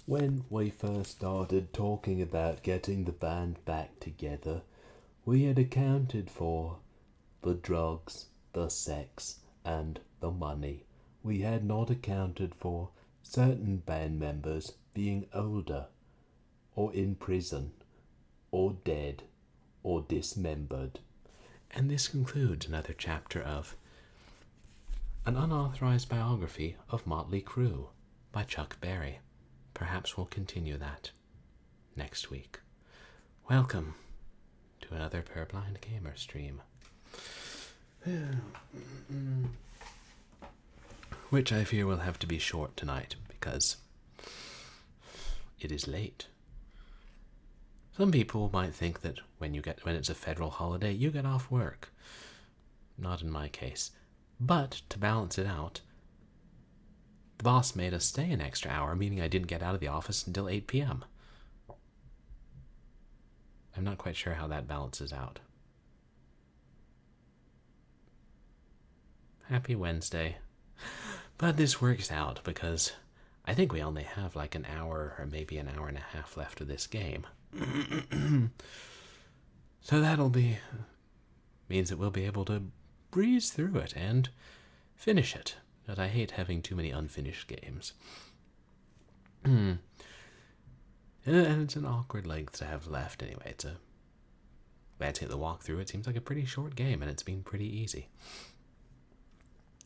When we first started talking about getting the band back together, we had accounted for the drugs, the sex, and the money. We had not accounted for certain band members being older, or in prison, or dead, or dismembered. And this concludes another chapter of An Unauthorized Biography of Motley Crue by Chuck Berry. Perhaps we'll continue that next week. Welcome to another Purblind Gamer stream. Which I fear will have to be short tonight because it is late. Some people might think that when it's a federal holiday, you get off work. Not in my case. But to balance it out, the boss made us stay an extra hour, meaning I didn't get out of the office until 8 p.m. I'm not quite sure how that balances out. Happy Wednesday. But this works out because I think we only have like an hour or maybe an hour and a half left of this game. So means that we'll be able to breeze through it and finish it. But I hate having too many unfinished games. And it's an awkward length to have left anyway. Glancing at the walkthrough, it seems like a pretty short game, and it's been pretty easy.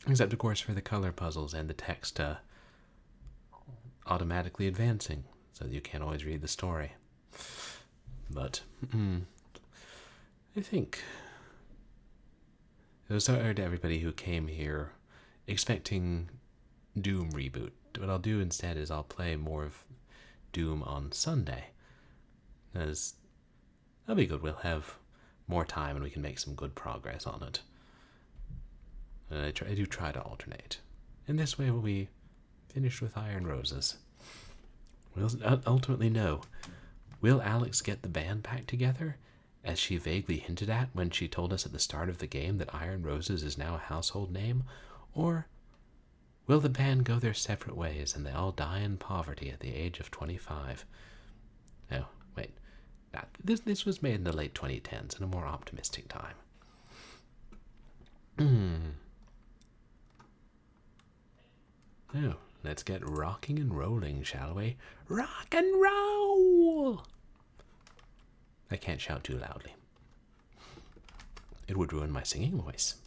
Except, of course, for the color puzzles and the text automatically advancing, so that you can't always read the story. But, I think... So sorry to everybody who came here expecting Doom reboot. What I'll do instead is I'll play more of Doom on Sunday. Because that'll be good. We'll have more time and we can make some good progress on it. And I do try to alternate. In this way we'll be finished with Iron Roses. We'll ultimately know. Will Alex get the band back together, as she vaguely hinted at when she told us at the start of the game that Iron Roses is now a household name? Or will the band go their separate ways and they all die in poverty at the age of 25? No, wait. This was made in the late 2010s in a more optimistic time. Oh, let's get rocking and rolling, shall we? Rock and roll! I can't shout too loudly. It would ruin my singing voice.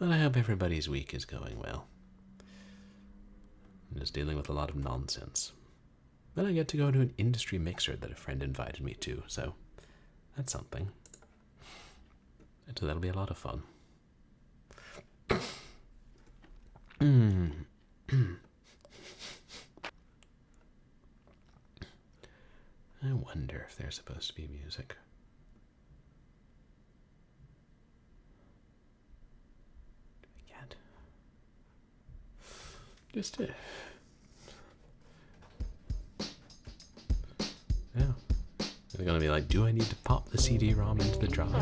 Well, I hope everybody's week is going well. I'm just dealing with a lot of nonsense. Then I get to go to an industry mixer that a friend invited me to, so that's something. So that'll be a lot of fun. I wonder if there's supposed to be music. I can't. Just yeah. They're gonna be like, do I need to pop the CD-ROM into the drive?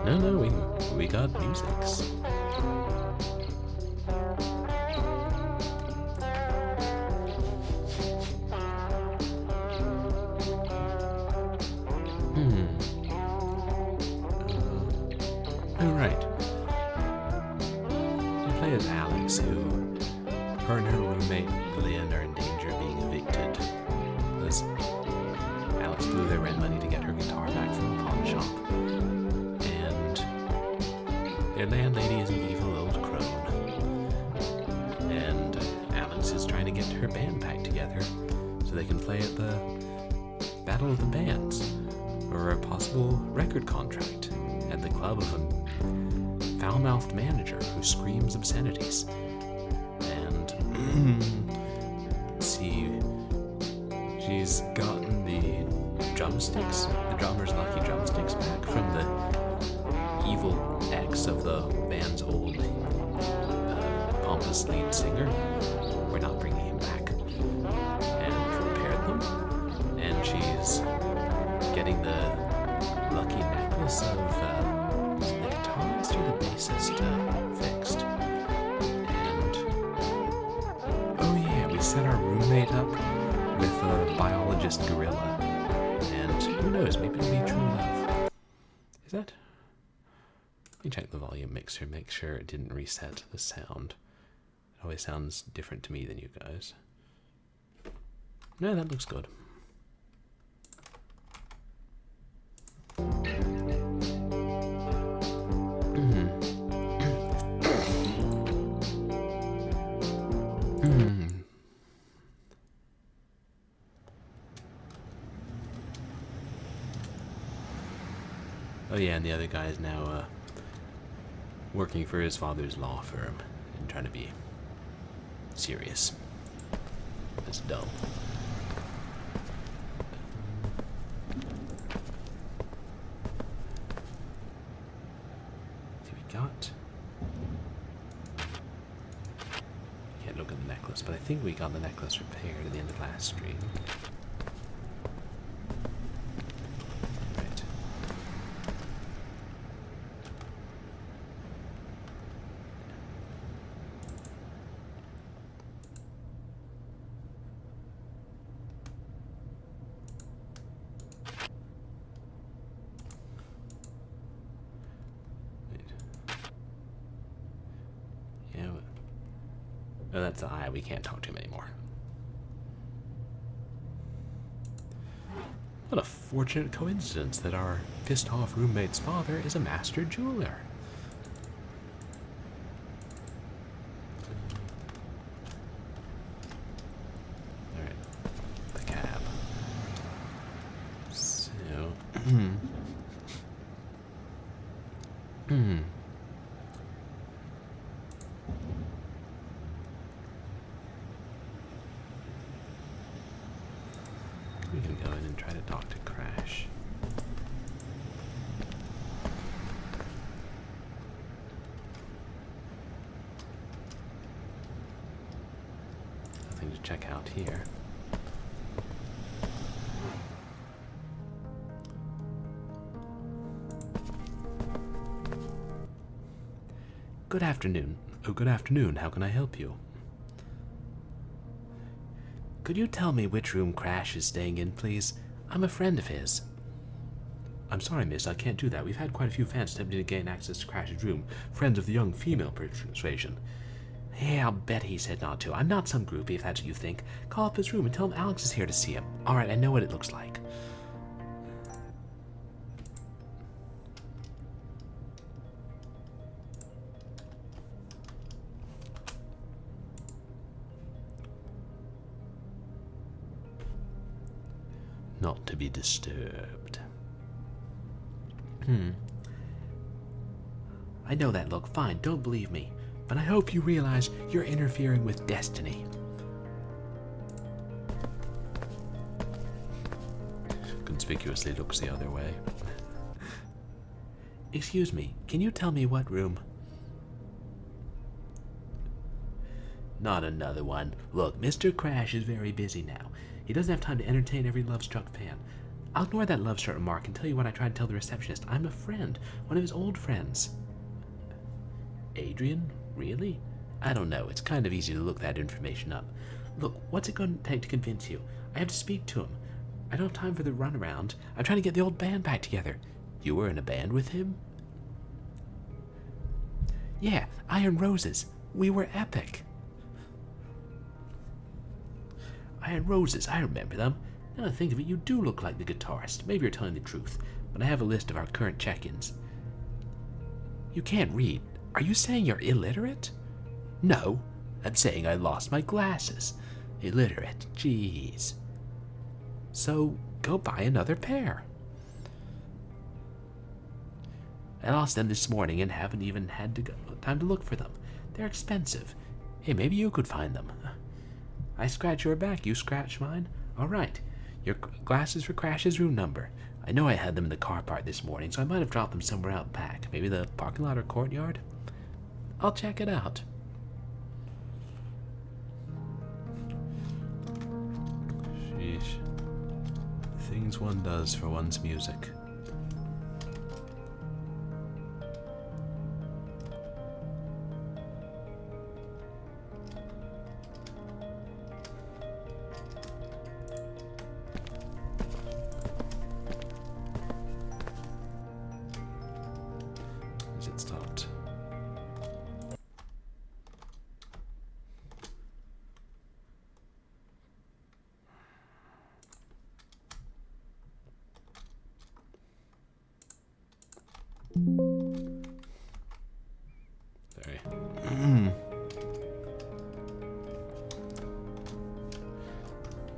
No, we got musics. Alright. We play as Alex, who her and her roommate Lynn are in danger of being evicted. Because Alex blew their rent money to get her guitar back from a pawn shop. And their landlady is an evil old crone. And Alex is trying to get her band back together so they can play at the Battle of the Bands, or a possible record contract at the club of a foul-mouthed manager who screams obscenities. And she's gotten the drumsticks, the drummer's lucky drumsticks back from the evil ex of the band's old pompous lead singer. We're not bringing him back. And repaired them. And she's getting the lucky necklace of the guitarist or the bassist fixed. And oh yeah, we set our roommate up with a biologist gorilla. And who knows, maybe it'll be true love. Is that? Let me check the volume mixer, make sure it didn't reset the sound. It always sounds different to me than you guys. No, that looks good. Oh yeah, and the other guy is now working for his father's law firm and trying to be serious. That's dumb. See, we got... Can't look at the necklace, but I think we got the necklace repaired at the end of last stream. Oh, that's the eye. We can't talk to him anymore. What a fortunate coincidence that our pissed-off roommate's father is a master jeweler. Alright. The cab. So... We can go in and try to talk to Crash. Nothing to check out here. Good afternoon. Oh, good afternoon. How can I help you? Could you tell me which room Crash is staying in, please? I'm a friend of his. I'm sorry, miss, I can't do that. We've had quite a few fans attempting to gain access to Crash's room. Friends of the young female persuasion. Hey, I'll bet he said not to. I'm not some groupie, if that's what you think. Call up his room and tell him Alex is here to see him. Alright, I know what it looks like. Not to be disturbed. I know that look. Fine, don't believe me. But I hope you realize you're interfering with destiny. Conspicuously looks the other way. Excuse me, can you tell me what room? Not another one. Look, Mr. Crash is very busy now. He doesn't have time to entertain every love-struck fan. I'll ignore that love-struck remark and tell you what I tried to tell the receptionist. I'm a friend, one of his old friends. Adrian? Really? I don't know. It's kind of easy to look that information up. Look, what's it going to take to convince you? I have to speak to him. I don't have time for the runaround. I'm trying to get the old band back together. You were in a band with him? Yeah, Iron Roses. We were epic. Iron Roses, I remember them. Now that I think of it, you do look like the guitarist. Maybe you're telling the truth, but I have a list of our current check-ins. You can't read. Are you saying you're illiterate? No, I'm saying I lost my glasses. Illiterate, jeez. So, go buy another pair. I lost them this morning and haven't even had time to look for them. They're expensive. Hey, maybe you could find them. I scratch your back, you scratch mine? All right. Your glasses for Crash's room number. I know I had them in the car park this morning, so I might have dropped them somewhere out back. Maybe the parking lot or courtyard? I'll check it out. Sheesh. Things one does for one's music.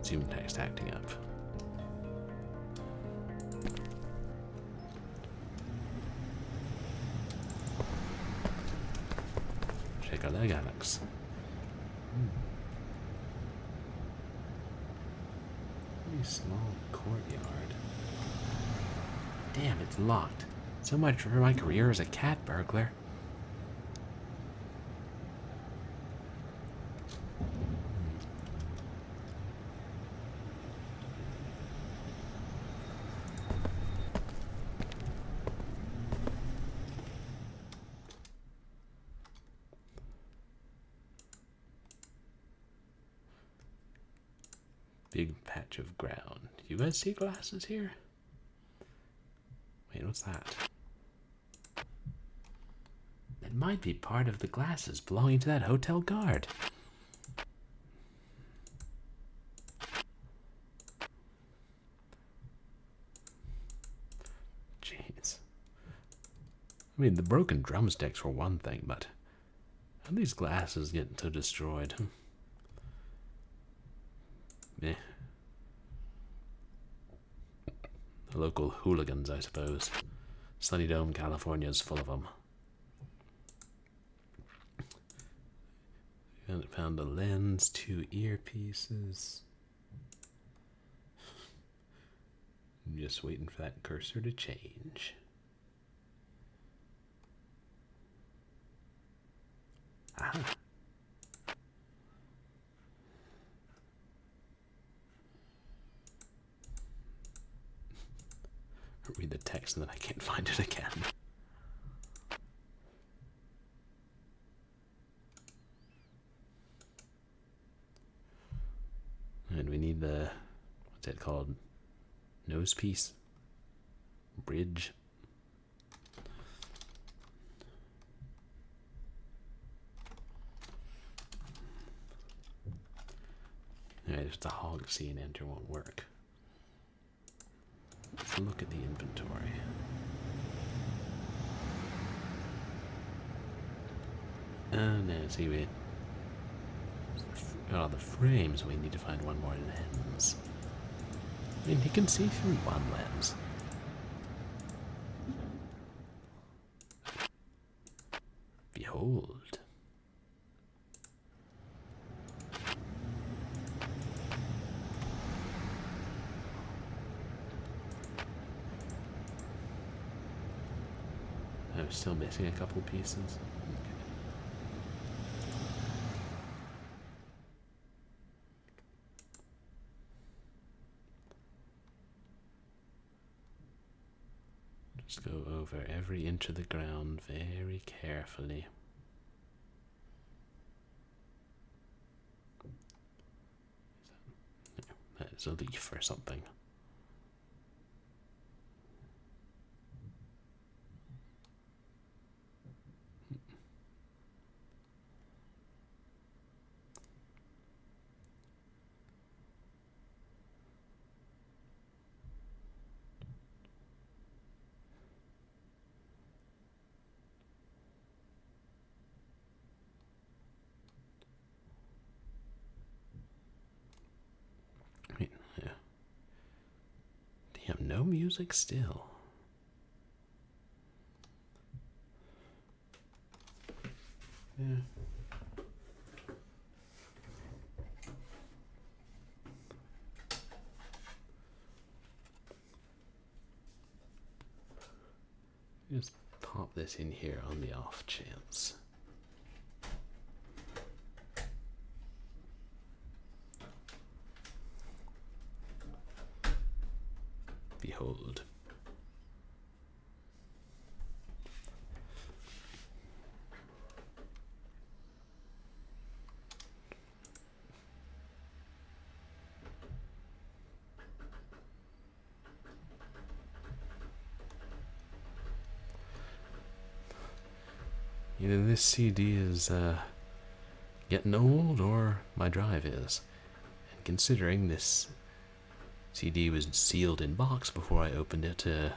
Zoom text acting up. Check out that, Alex. Pretty small courtyard. Damn, it's locked. So much for my career as a cat burglar. Big patch of ground. You guys see glasses here? Wait, what's that? It might be part of the glasses belonging to that hotel guard. Jeez. I mean, the broken drumsticks were one thing, but how are these glasses getting so destroyed? Eh. The local hooligans, I suppose. Sunny Dome, California's full of them. Found a lens, 2 earpieces. I'm just waiting for that cursor to change. Ah. Read the text and then I can't find it again. And we need the, what's it called? Nose piece? Bridge? Alright, if the hog see and enter won't work. Let's look at the inventory. No, see, we got all the frames. We need to find one more lens. I mean, he can see through one lens. Behold. I'm still missing a couple pieces. Okay. Just go over every inch of the ground very carefully. That is a leaf or something. Yeah. Damn, no music still. Yeah. Just pop this in here on the off chance. Behold. Either this CD is getting old or my drive is. And considering this CD was sealed in box before I opened it, I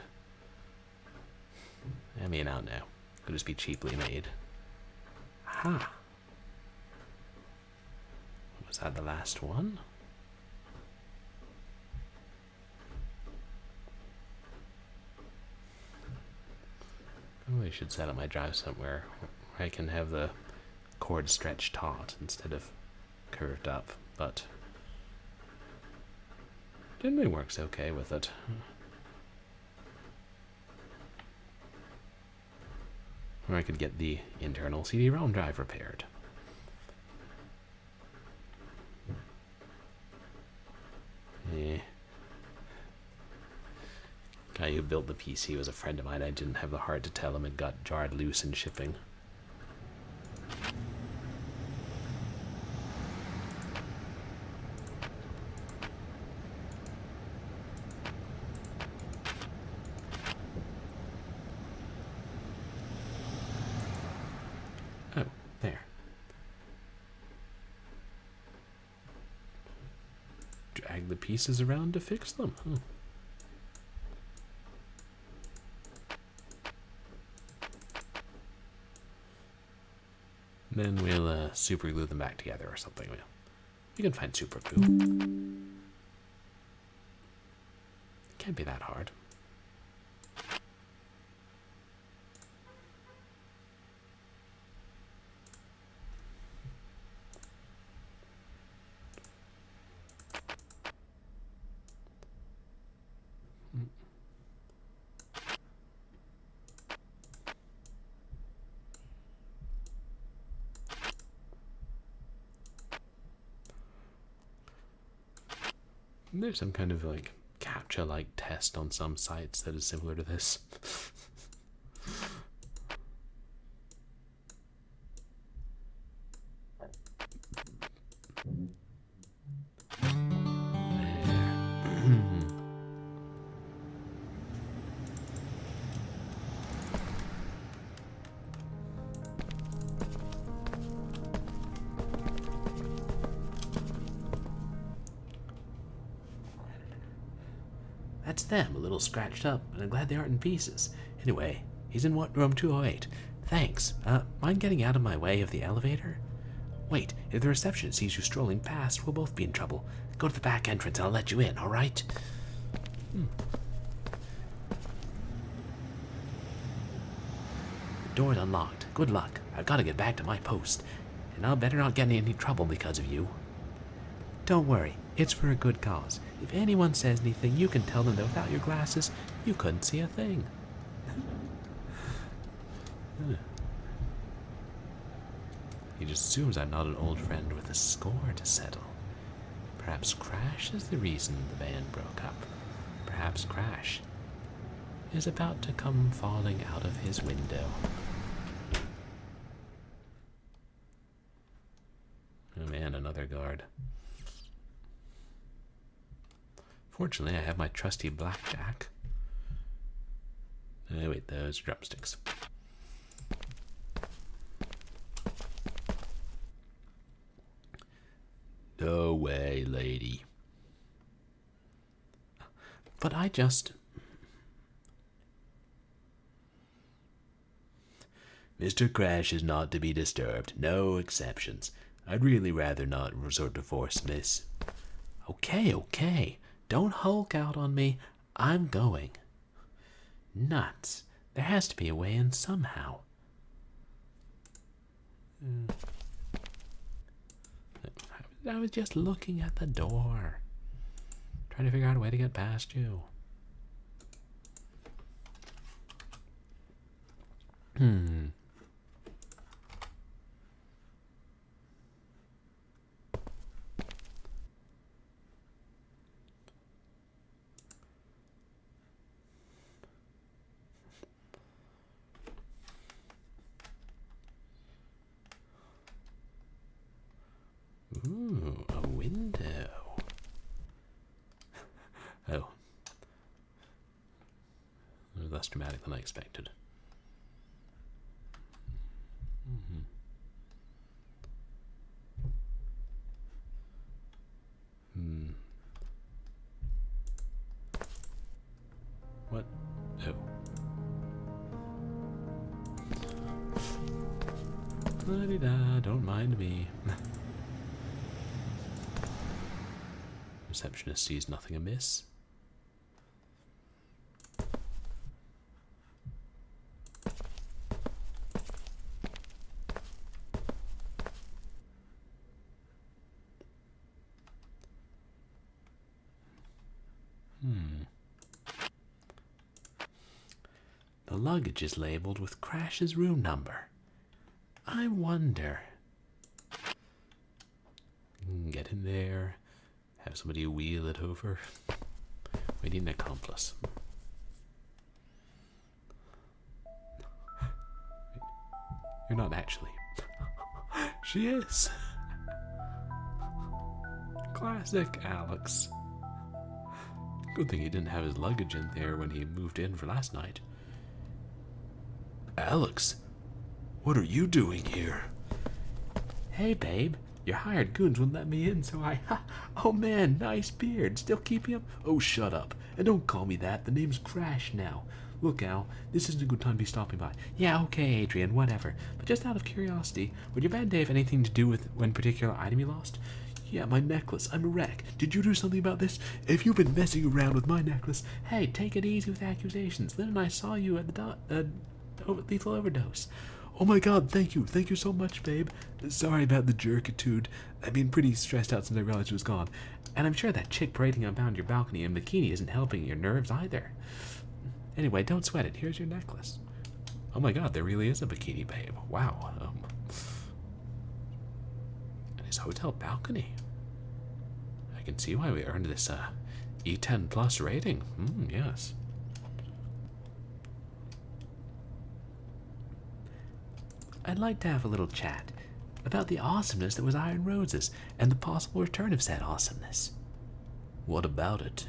mean, I don't know. Could just be cheaply made. Aha! Was that the last one? really should set up my drive somewhere where I can have the cord stretched taut instead of curved up, but generally works okay with it. Or I could get the internal CD-ROM drive repaired. Guy who built the PC was a friend of mine. I didn't have the heart to tell him it got jarred loose in shipping. Oh, there. Drag the pieces around to fix them. Then we'll super glue them back together or something. We can find super glue. Can't be that hard. There's some kind of like captcha-like test on some sites that is similar to this. That's them, a little scratched up, and I'm glad they aren't in pieces. Anyway, he's in room 208. Thanks. Mind getting out of my way of the elevator? Wait, if the receptionist sees you strolling past, we'll both be in trouble. Go to the back entrance and I'll let you in, alright? The door's unlocked. Good luck. I've got to get back to my post. And I'll better not get in any trouble because of you. Don't worry, it's for a good cause. If anyone says anything, you can tell them that without your glasses, you couldn't see a thing. He just assumes I'm not an old friend with a score to settle. Perhaps Crash is the reason the band broke up. Perhaps Crash is about to come falling out of his window. Oh man, another guard. Fortunately, I have my trusty blackjack. Oh wait, those drumsticks. No way, lady. But I just... Mr. Crash is not to be disturbed. No exceptions. I'd really rather not resort to force, miss. Okay, okay. Don't hulk out on me. I'm going. Nuts. There has to be a way in somehow. I was just looking at the door. Trying to figure out a way to get past you. Ooh, a window. Oh. It was less dramatic than I expected. What? Oh. La-di-da, don't mind me. Receptionist sees nothing amiss. luggage is labeled with Crash's room number. I wonder. Get in there. Have somebody wheel it over. We need an accomplice. You're not actually. She is. Classic Alex. Good thing he didn't have his luggage in there when he moved in for last night. Alex, what are you doing here? Hey, babe. Your hired goons wouldn't let me in, so Oh man, nice beard. Still keeping up? Oh, shut up. And don't call me that. The name's Crash now. Look, Al, this isn't a good time to be stopping by. Yeah, okay, Adrian, whatever. But just out of curiosity, would your bad day have anything to do with one particular item you lost? Yeah, my necklace. I'm a wreck. Did you do something about this? If you've been messing around with my necklace... Hey, take it easy with accusations. Lynn and I saw you at the lethal overdose. Oh my god, thank you. Thank you so much, babe. Sorry about the jerkitude. I've been pretty stressed out since I realized it was gone. And I'm sure that chick parading around your balcony in bikini isn't helping your nerves either. Anyway, don't sweat it. Here's your necklace. Oh my god, there really is a bikini, babe. Wow. And his hotel balcony. I can see why we earned this E10 plus rating. Yes. I'd like to have a little chat about the awesomeness that was Iron Roses and the possible return of said awesomeness. What about it?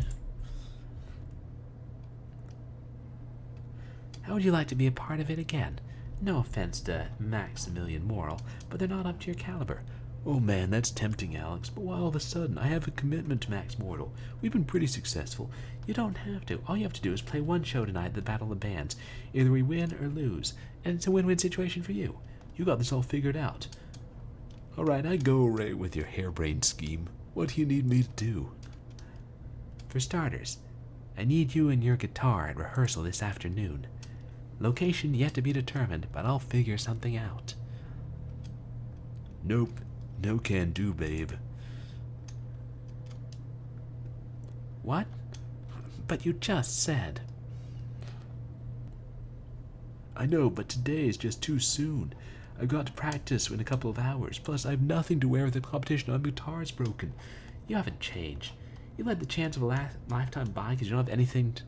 How would you like to be a part of it again? No offense to Maximilian Morrill, but they're not up to your caliber. Oh man, that's tempting, Alex, but why all of a sudden? I have a commitment to Max Mortal. We've been pretty successful. You don't have to. All you have to do is play one show tonight at the Battle of the Bands. Either we win or lose, and it's a win-win situation for you. You got this all figured out. Alright, I go right with your harebrained scheme. What do you need me to do? For starters, I need you and your guitar at rehearsal this afternoon. Location yet to be determined, but I'll figure something out. Nope. No can do, babe. What? But you just said. I know, but today is just too soon. I've got to practice in a couple of hours. Plus, I have nothing to wear with the competition. My guitar's broken. You haven't changed. You let the chance of a lifetime by because you don't have anything to...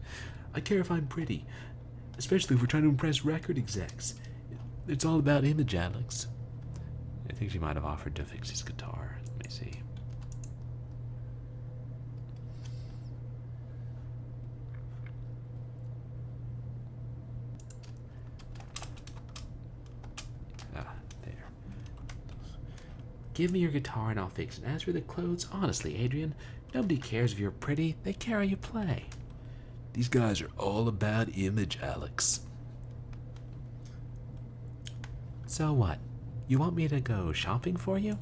I care if I'm pretty. Especially if we're trying to impress record execs. It's all about image, Alex. I think she might have offered to fix his guitar. Let me see. There. Give me your guitar and I'll fix it. As for the clothes, honestly, Adrian, nobody cares if you're pretty. They care how you play. These guys are all about image, Alex. So what? You want me to go shopping for you?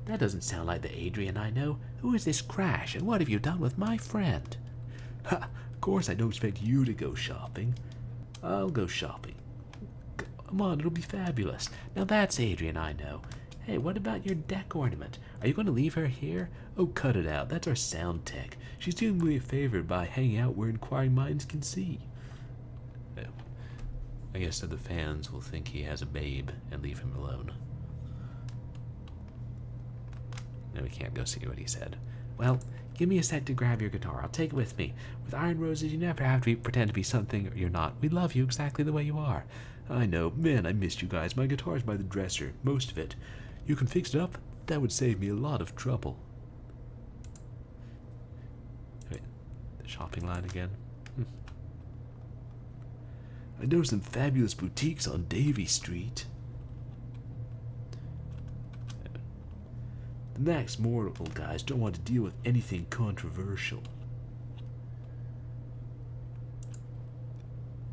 That doesn't sound like the Adrian I know. Who is this Crash, and what have you done with my friend? Ha! Of course I don't expect you to go shopping. I'll go shopping. Come on, it'll be fabulous. Now that's Adrian I know. Hey, what about your deck ornament? Are you going to leave her here? Oh, cut it out. That's our sound tech. She's doing me a favor by hanging out where inquiring minds can see. I guess that the fans will think he has a babe and leave him alone. No, we can't go see what he said. Well, give me a sec to grab your guitar. I'll take it with me. With Iron Roses, you never have to pretend to be something you're not. We love you exactly the way you are. I know. Man, I missed you guys. My guitar's by the dresser. Most of it. You can fix it up? That would save me a lot of trouble. Wait, the shopping line again? I know some fabulous boutiques on Davy Street. The Max Mortal guys don't want to deal with anything controversial.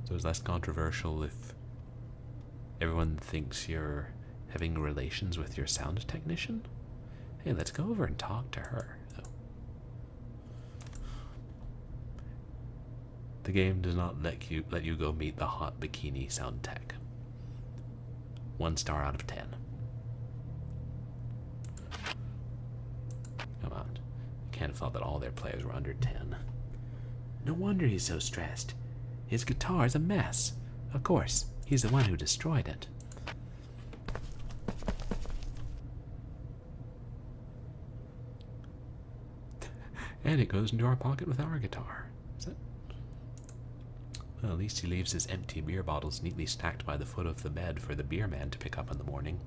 So it's less controversial if everyone thinks you're having relations with your sound technician? Hey, let's go over and talk to her. The game does not let you go meet the hot bikini sound tech. 1 star out of 10. Come on. I can't have thought that all their players were under 10. No wonder he's so stressed. His guitar's a mess. Of course, he's the one who destroyed it. And it goes into our pocket with our guitar. Is that... Well, at least he leaves his empty beer bottles neatly stacked by the foot of the bed for the beer man to pick up in the morning.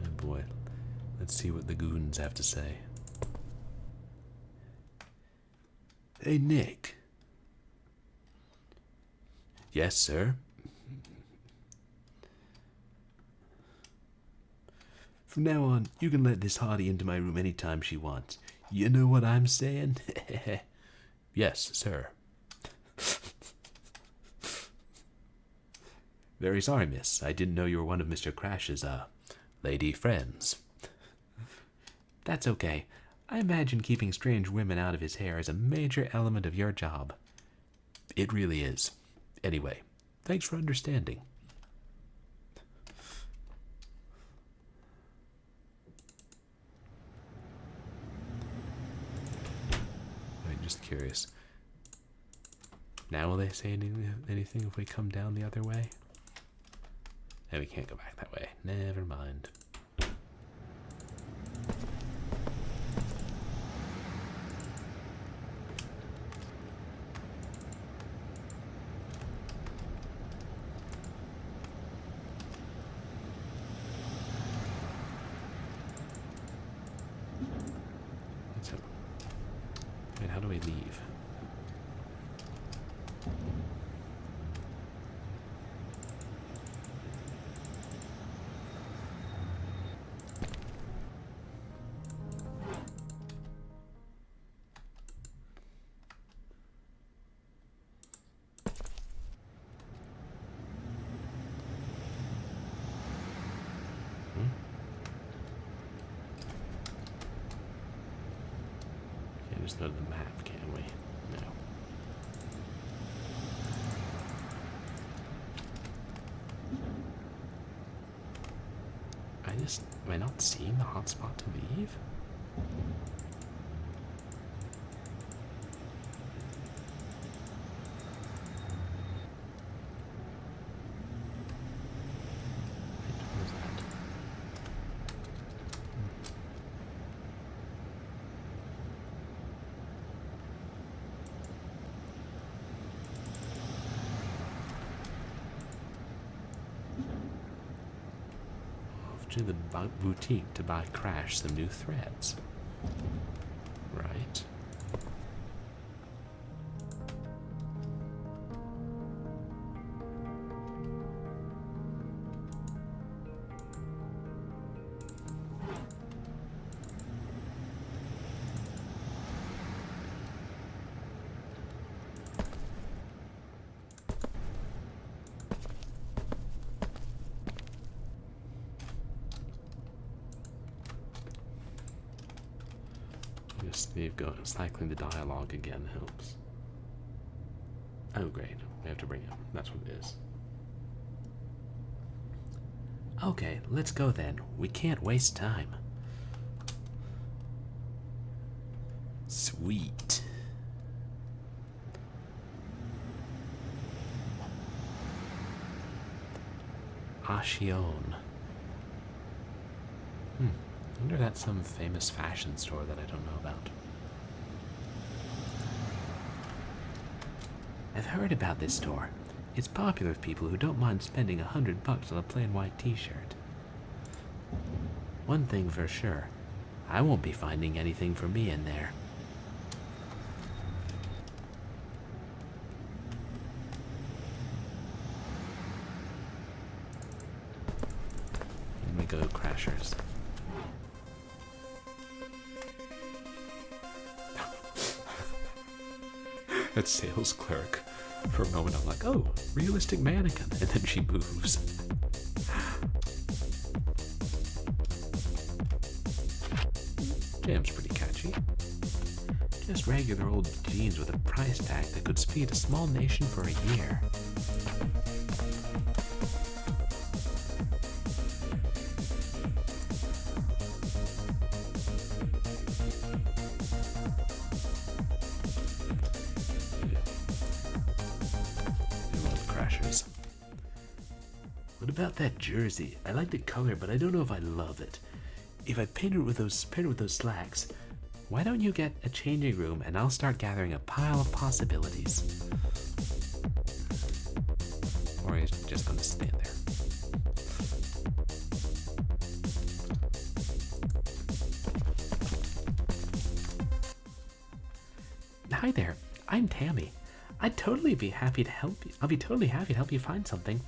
Oh boy. Let's see what the goons have to say. Hey, Nick. Yes, sir. From now on, you can let this hottie into my room anytime she wants. You know what I'm saying? Yes, sir. Very sorry, miss. I didn't know you were one of Mr. Crash's, lady friends. That's okay. I imagine keeping strange women out of his hair is a major element of your job. It really is. Anyway, thanks for understanding. I'm just curious. Now will they say anything if we come down the other way? And we can't go back that way. Never mind. Wait, how do we leave? Just go to the map, can we? No. Am I not seeing the hotspot to leave? Where's that? To the boutique to buy Crash some new threads. Right. They've got cycling the dialogue again helps. Oh great, we have to bring him. That's what it is. Okay, let's go then. We can't waste time. Sweet. Ashion. I wonder if that's some famous fashion store that I don't know about. I've heard about this store. It's popular with people who don't mind spending $100 on a plain white t-shirt. One thing for sure, I won't be finding anything for me in there. Here we go, Crashers. That sales clerk. For a moment I'm like, oh, realistic mannequin. And then she moves. Jam's pretty catchy. Just regular old jeans with a price tag that could feed a small nation for a year. pictures. What about that jersey? I like the color, but I don't know if I love it. If I paint it with those slacks, why don't you get a changing room and I'll start gathering a pile of possibilities. Or he's just gonna stand there. Hi there, I'm Tammy. I'd totally be happy to help you. I'll be totally happy to help you find something.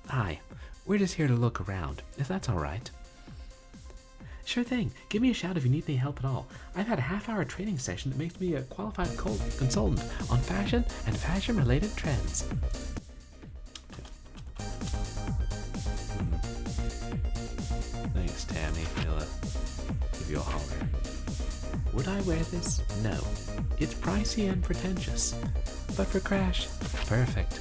Hi. We're just here to look around, if that's all right. Sure thing. Give me a shout if you need any help at all. I've had a half-hour training session that makes me a qualified consultant on fashion and fashion-related trends. Thanks, Tammy. I'll give you a holler. Would I wear this? No. It's pricey and pretentious. But for Crash, perfect.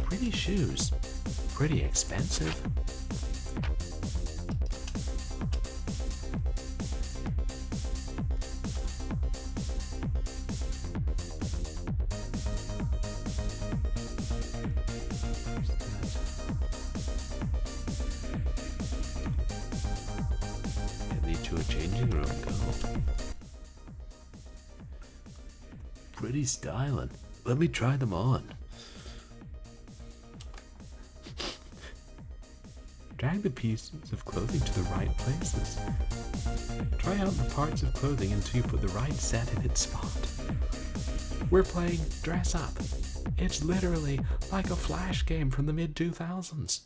Pretty shoes. Pretty expensive. To a changing room, go. Pretty styling. Let me try them on. Drag the pieces of clothing to the right places. Try out the parts of clothing until you put the right set in its spot. We're playing Dress Up. It's literally like a Flash game from the mid-2000s.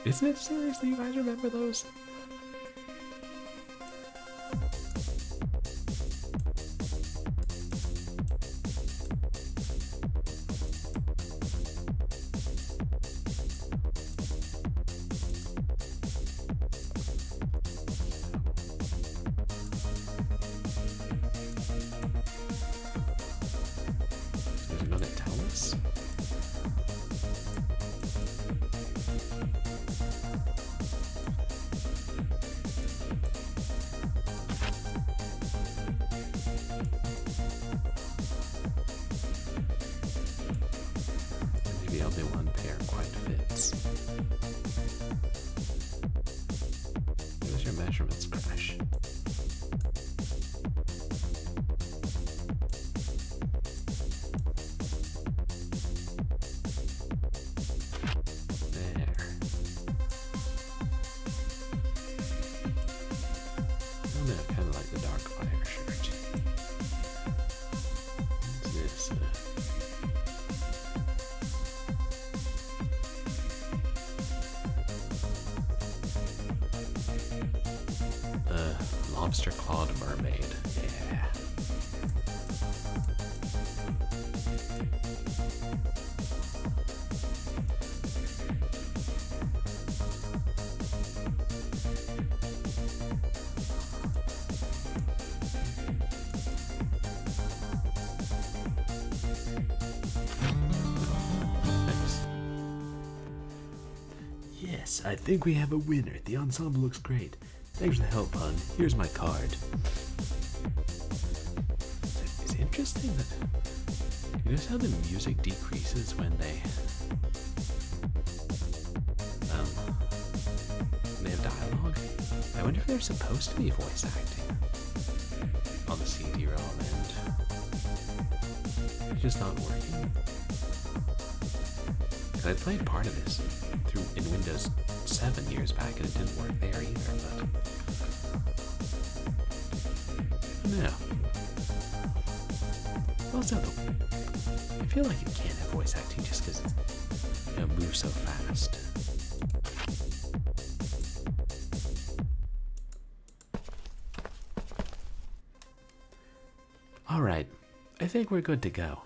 Isn't it seriously? You guys remember those? Is it gonna tell us? Maybe only one pair quite fits. There's your measurements, Crash. There. Oh no, kind of like the dark fire shirt. What's this? Lobster clawed mermaid. Yeah. Thanks. Yes, I think we have a winner. The ensemble looks great. Thanks for the help, hon. Here's my card. It's interesting that you notice how the music decreases when they have dialogue. I wonder if they're supposed to be voice acting on the CD-ROM and it's just not working. I played part of this in Windows 7 years back and it didn't work there either, but no. Also, I feel like it can't have voice acting just because it moves so fast. Alright, I think we're good to go.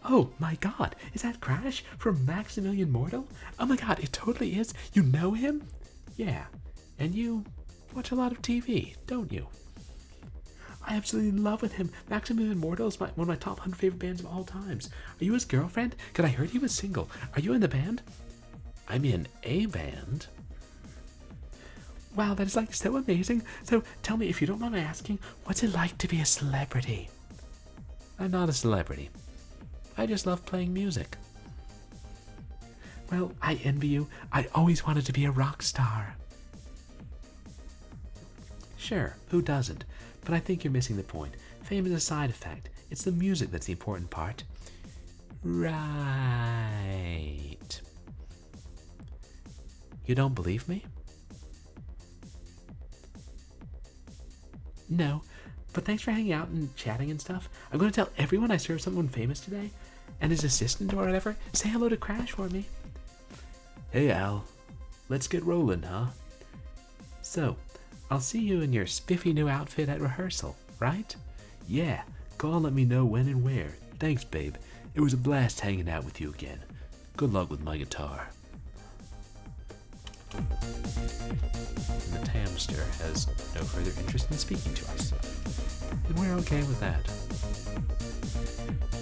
Oh my god, is that Crash from Maximilian Mortal? Oh my god, it totally is. You know him? Yeah, and you watch a lot of TV, don't you? I absolutely love with him. Maximum Immortal is one of my top 100 favorite bands of all times. Are you his girlfriend? Cause I heard he was single. Are you in the band? I'm in a band. Wow, that is like so amazing. So tell me, if you don't mind my asking, what's it like to be a celebrity? I'm not a celebrity. I just love playing music. Well, I envy you. I always wanted to be a rock star. Sure, who doesn't? But I think you're missing the point. Fame is a side effect. It's the music that's the important part. Right. You don't believe me? No, but thanks for hanging out and chatting and stuff. I'm going to tell everyone I served someone famous today, and his assistant or whatever. Say hello to Crash for me. Hey Al, let's get rolling, huh? So, I'll see you in your spiffy new outfit at rehearsal, right? Yeah, call and let me know when and where. Thanks, babe. It was a blast hanging out with you again. Good luck with my guitar. The Tamster has no further interest in speaking to us. And we're okay with that.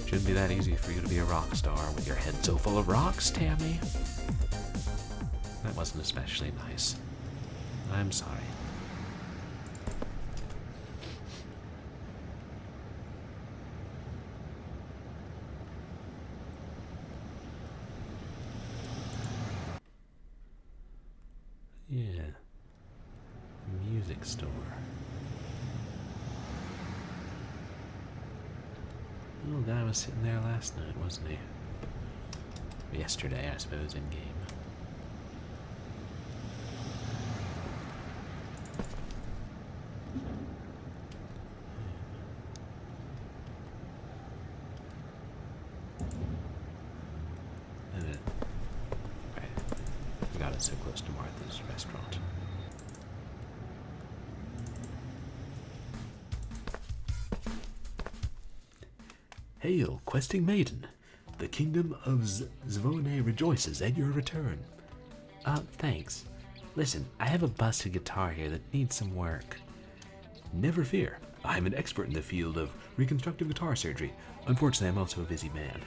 Shouldn't be that easy for you to be a rock star with your head so full of rocks, Tammy. That wasn't especially nice. I'm sorry. Yeah. Music store. Oh, the guy was sitting there last night, wasn't he? Yesterday, I suppose, in game. Right. I got it so close to Martha's restaurant. Hail, questing maiden. The kingdom of Zvone rejoices at your return. Thanks. Listen, I have a busted guitar here that needs some work. Never fear. I'm an expert in the field of reconstructive guitar surgery. Unfortunately, I'm also a busy man.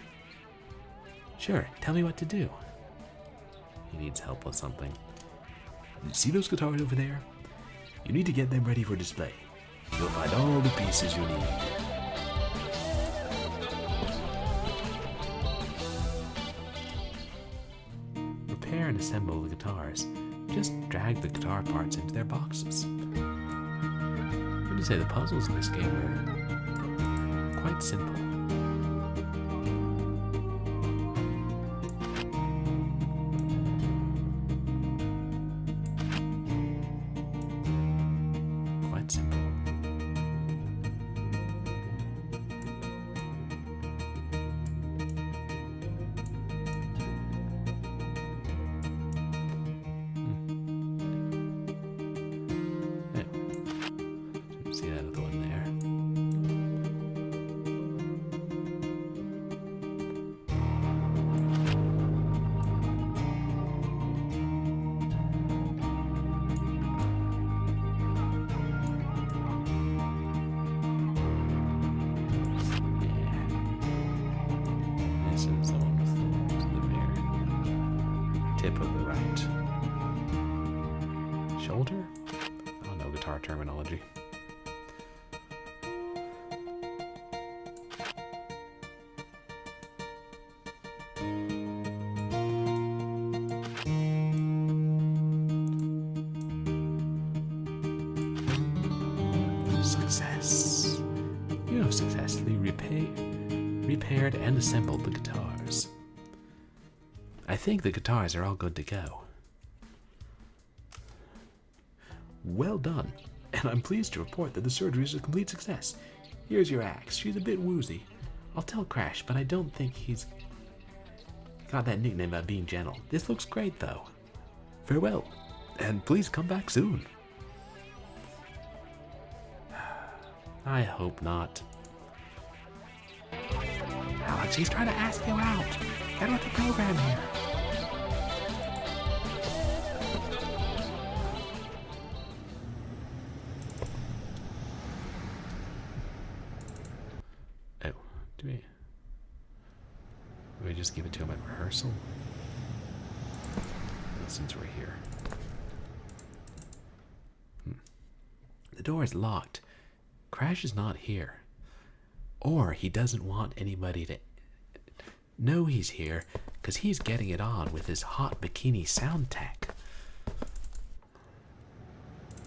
Sure, tell me what to do. He needs help with something. See those guitars over there? You need to get them ready for display. You'll find all the pieces you need. Repair and assemble the guitars. Just drag the guitar parts into their boxes. I'm going to say the puzzles in this game are quite simple. Quite simple. See that other one there. Yeah. This is the one with the very tip of the right shoulder? I don't know guitar terminology. Success. You have successfully repaired and assembled the guitars. I think the guitars are all good to go. Well done, and I'm pleased to report that the surgery is a complete success. Here's your axe. She's a bit woozy. I'll tell Crash, but I don't think he's got that nickname about being gentle. This looks great, though. Farewell, and please come back soon. I hope not. Alex, he's trying to ask you out. Get with the program here. Do we just give it to him at rehearsal? Well, since we're here. The door is locked. Crash is not here. Or he doesn't want anybody to know he's here because he's getting it on with his hot bikini sound tech.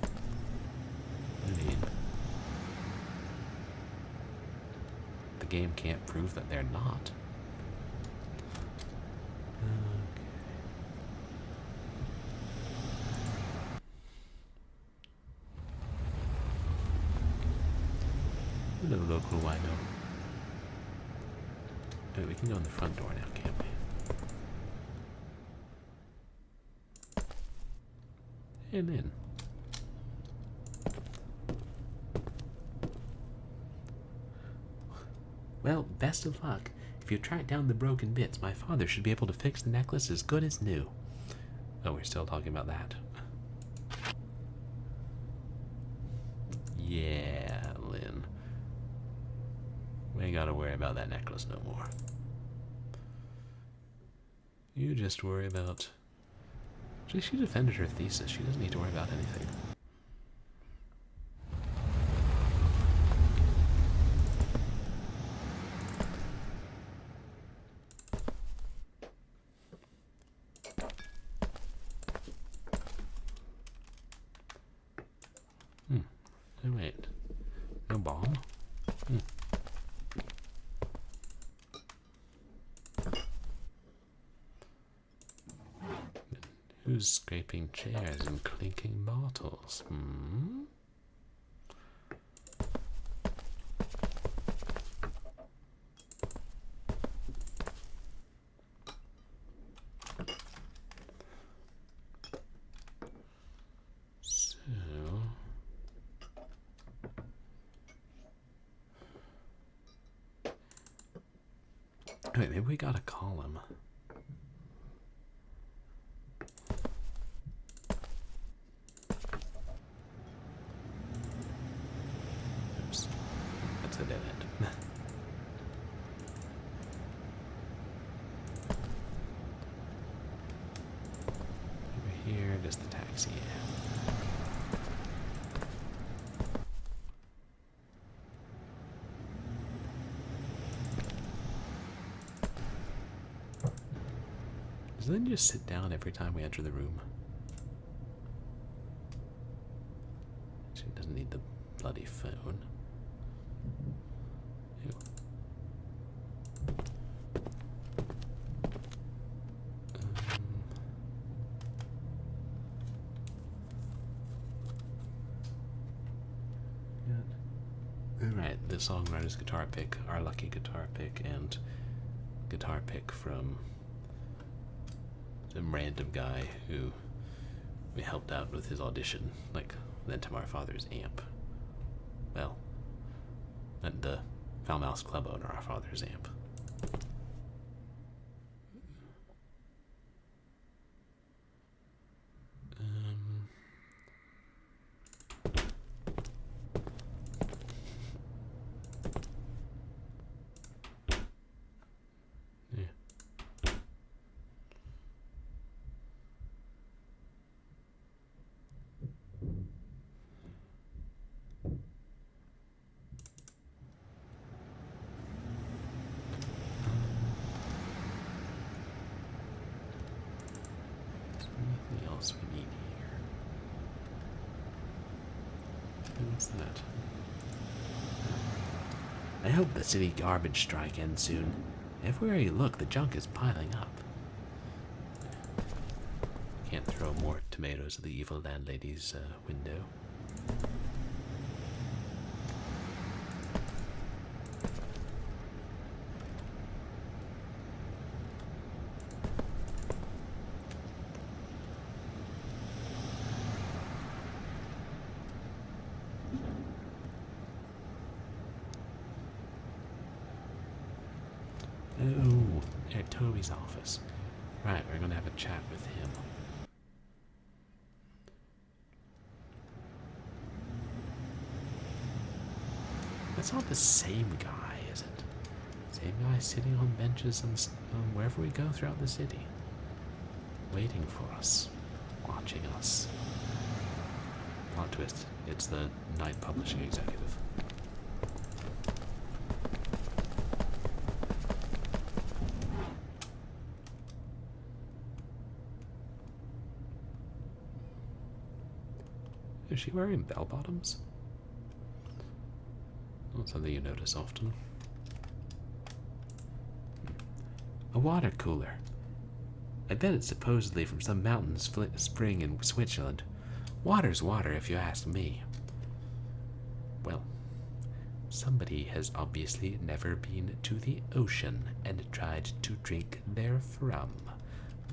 I mean, the game can't prove that they're not. Hello, local wino. Oh, we can go in the front door now, can't we? And in. Well, best of luck. If you track down the broken bits, my father should be able to fix the necklace as good as new. Oh, we're still talking about that. Yeah, Lynn. We ain't gotta worry about that necklace no more. You just worry about... She defended her thesis. She doesn't need to worry about anything. Oh, wait. No bomb? Who's scraping chairs and clinking bottles? Wait, maybe we gotta call him. Oops. That's the dead end. Over here, just the taxi. Does Lynn just sit down every time we enter the room? She doesn't need the bloody phone. Ew. Alright, the songwriter's guitar pick, our lucky guitar pick, and guitar pick from some random guy who we helped out with his audition, like lent him our father's amp. Well, lent the Foul Mouse Club owner our father's amp. We need here. What's that? I hope the city garbage strike ends soon. Everywhere you look, the junk is piling up. Can't throw more tomatoes at the evil landlady's window. Oh, at Toby's office. Right, we're gonna have a chat with him. That's not the same guy, is it? Same guy sitting on benches and wherever we go throughout the city. Waiting for us. Watching us. Plot twist. It's the night publishing executive. Is she wearing bell bottoms? Not something you notice often. A water cooler. I bet it's supposedly from some mountain spring in Switzerland. Water's water, if you ask me. Well, somebody has obviously never been to the ocean and tried to drink therefrom.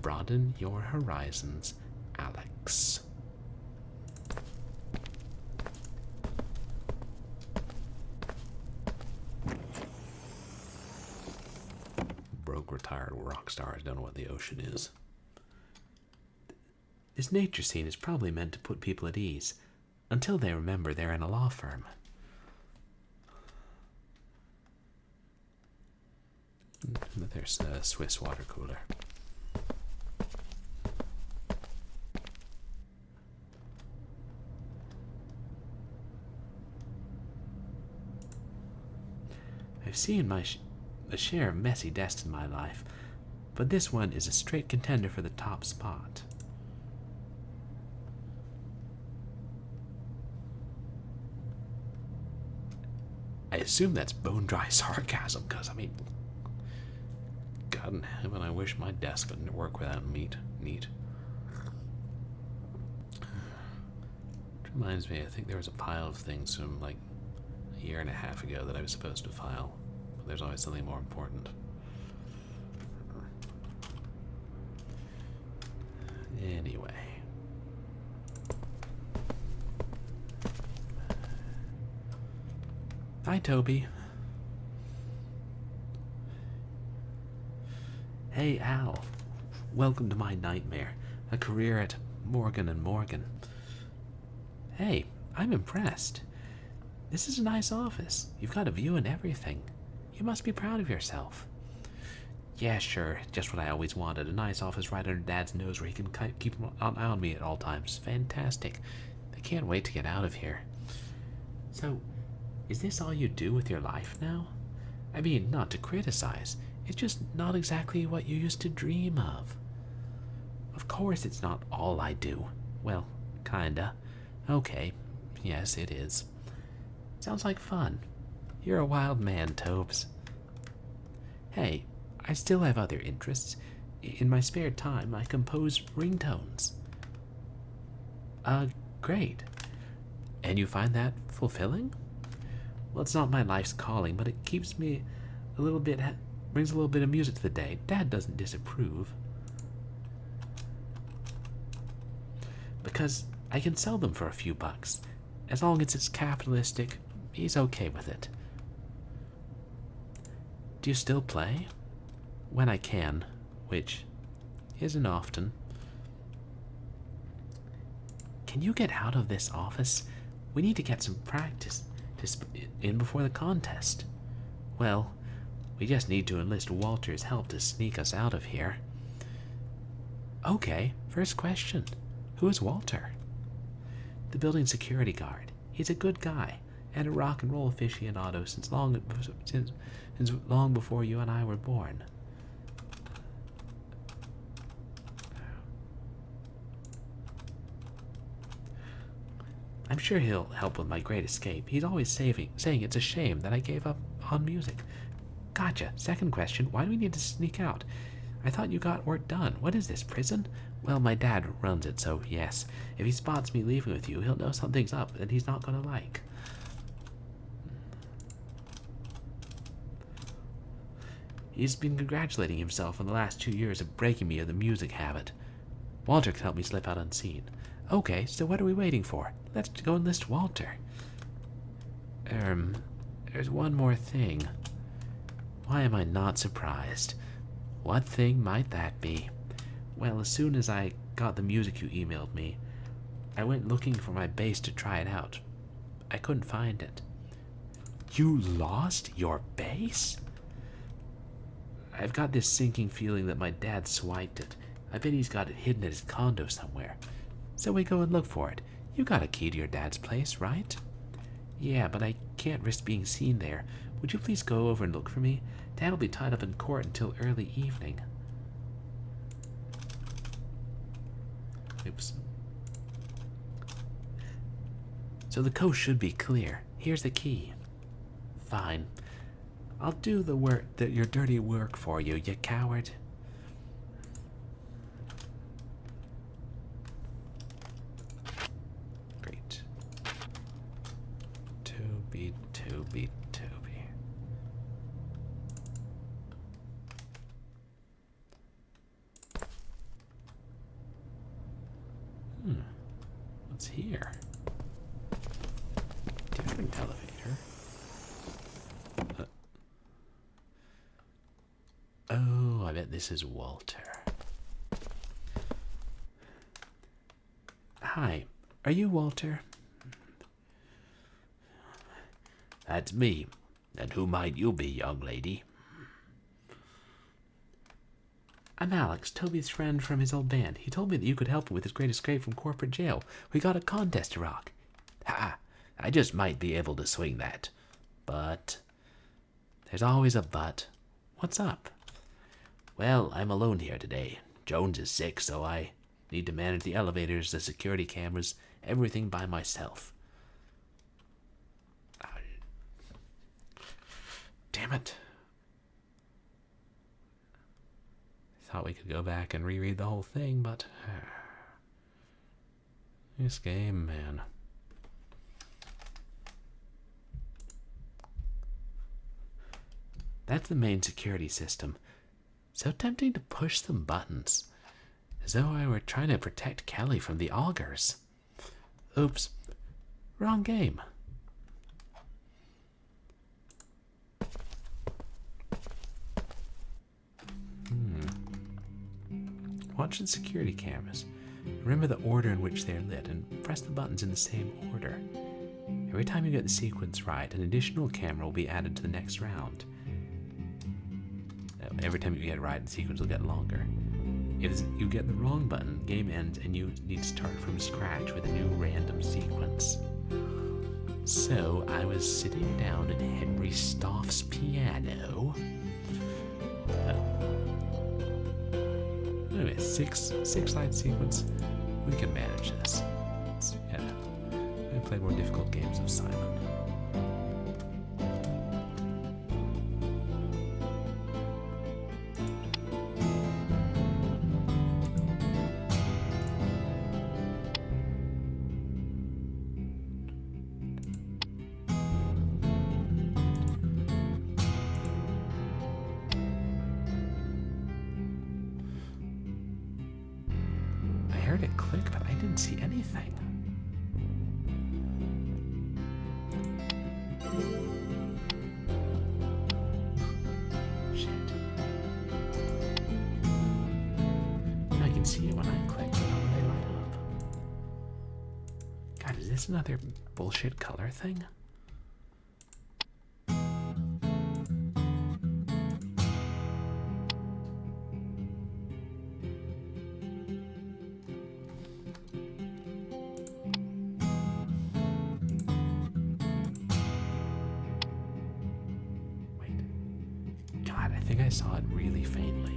Broaden your horizons, Alex. Broke retired rock stars don't know what the ocean is. This nature scene is probably meant to put people at ease, until they remember they're in a law firm. But there's a Swiss water cooler. I've seen a share of messy desks in my life, but this one is a straight contender for the top spot. I assume that's bone-dry sarcasm, because, I mean, God in heaven, I wish my desk would work without meat. Neat. Which reminds me, I think there was a pile of things from, like, a year and a half ago that I was supposed to file. But there's always something more important. Anyway. Hi, Toby. Hey, Al. Welcome to my nightmare. A career at Morgan & Morgan. Hey, I'm impressed. This is a nice office. You've got a view and everything. You must be proud of yourself. Yeah, sure. Just what I always wanted. A nice office right under Dad's nose where he can keep an eye on me at all times. Fantastic. I can't wait to get out of here. So, is this all you do with your life now? I mean, not to criticize. It's just not exactly what you used to dream of. Of course it's not all I do. Well, kinda. Okay, yes it is. Sounds like fun. You're a wild man, Tobes. Hey, I still have other interests. In my spare time, I compose ringtones. Great. And you find that fulfilling? Well, it's not my life's calling, but it keeps me a little bit, brings a little bit of music to the day. Dad doesn't disapprove. Because I can sell them for a few bucks. As long as it's capitalistic, he's okay with it. Do you still play? When I can, which isn't often. Can you get out of this office? We need to get some practice in before the contest. Well, we just need to enlist Walter's help to sneak us out of here. Okay, first question. Who is Walter? The building security guard. He's a good guy and a rock and roll aficionado since long before you and I were born. I'm sure he'll help with my great escape. He's always saying it's a shame that I gave up on music. Gotcha. Second question, why do we need to sneak out? I thought you got work done. What is this, prison? Well, my dad runs it, so yes. If he spots me leaving with you, he'll know something's up that he's not going to like. He's been congratulating himself on the last 2 years of breaking me of the music habit. Walter can help me slip out unseen. Okay, so what are we waiting for? Let's go enlist Walter. There's one more thing. Why am I not surprised? What thing might that be? Well, as soon as I got the music you emailed me, I went looking for my bass to try it out. I couldn't find it. You lost your bass? I've got this sinking feeling that my dad swiped it. I bet he's got it hidden at his condo somewhere. So we go and look for it. You got a key to your dad's place, right? Yeah, but I can't risk being seen there. Would you please go over and look for me? Dad'll be tied up in court until early evening. Oops. So the coast should be clear. Here's the key. Fine. I'll do the work, your dirty work for you, you coward. Great. Toby. What's here? Different elevator. Oh, I bet this is Walter. Hi, are you Walter? That's me. And who might you be, young lady? I'm Alex, Toby's friend from his old band. He told me that you could help him with his great escape from corporate jail. We got a contest to rock. Ha! I just might be able to swing that. But... there's always a but. What's up? Well, I'm alone here today. Jones is sick, so I need to manage the elevators, the security cameras, everything by myself. Damn it. Thought we could go back and reread the whole thing, but... this game, man. That's the main security system. So tempting to push some buttons. As though I were trying to protect Kelly from the augers. Oops. Wrong game. Watch the security cameras. Remember the order in which they are lit and press the buttons in the same order. Every time you get the sequence right, an additional camera will be added to the next round. Every time you get it right, the sequence will get longer. If you get the wrong button, game ends and you need to start from scratch with a new random sequence. So, I was sitting down at Henry Stoff's piano. Anyway, six line sequence. We can manage this. Yeah. I played more difficult games of Simon. I heard it click, but I didn't see anything. Shit. I can see it when I click, but not when they light up. God, is this another bullshit color thing? I think I saw it really faintly.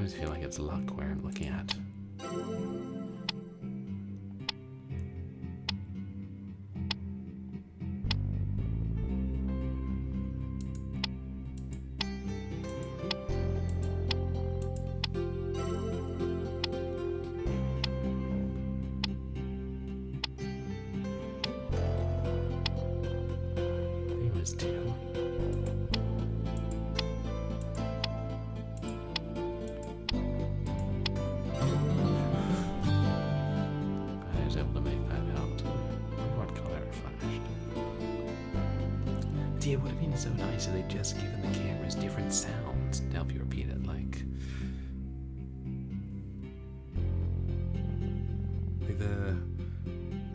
always feel like it's luck where I'm looking at. I think it was 2. I was able to make that out. What color it flashed. See, it would have been so nice if they'd just given the cameras different sounds to help you repeat it, like the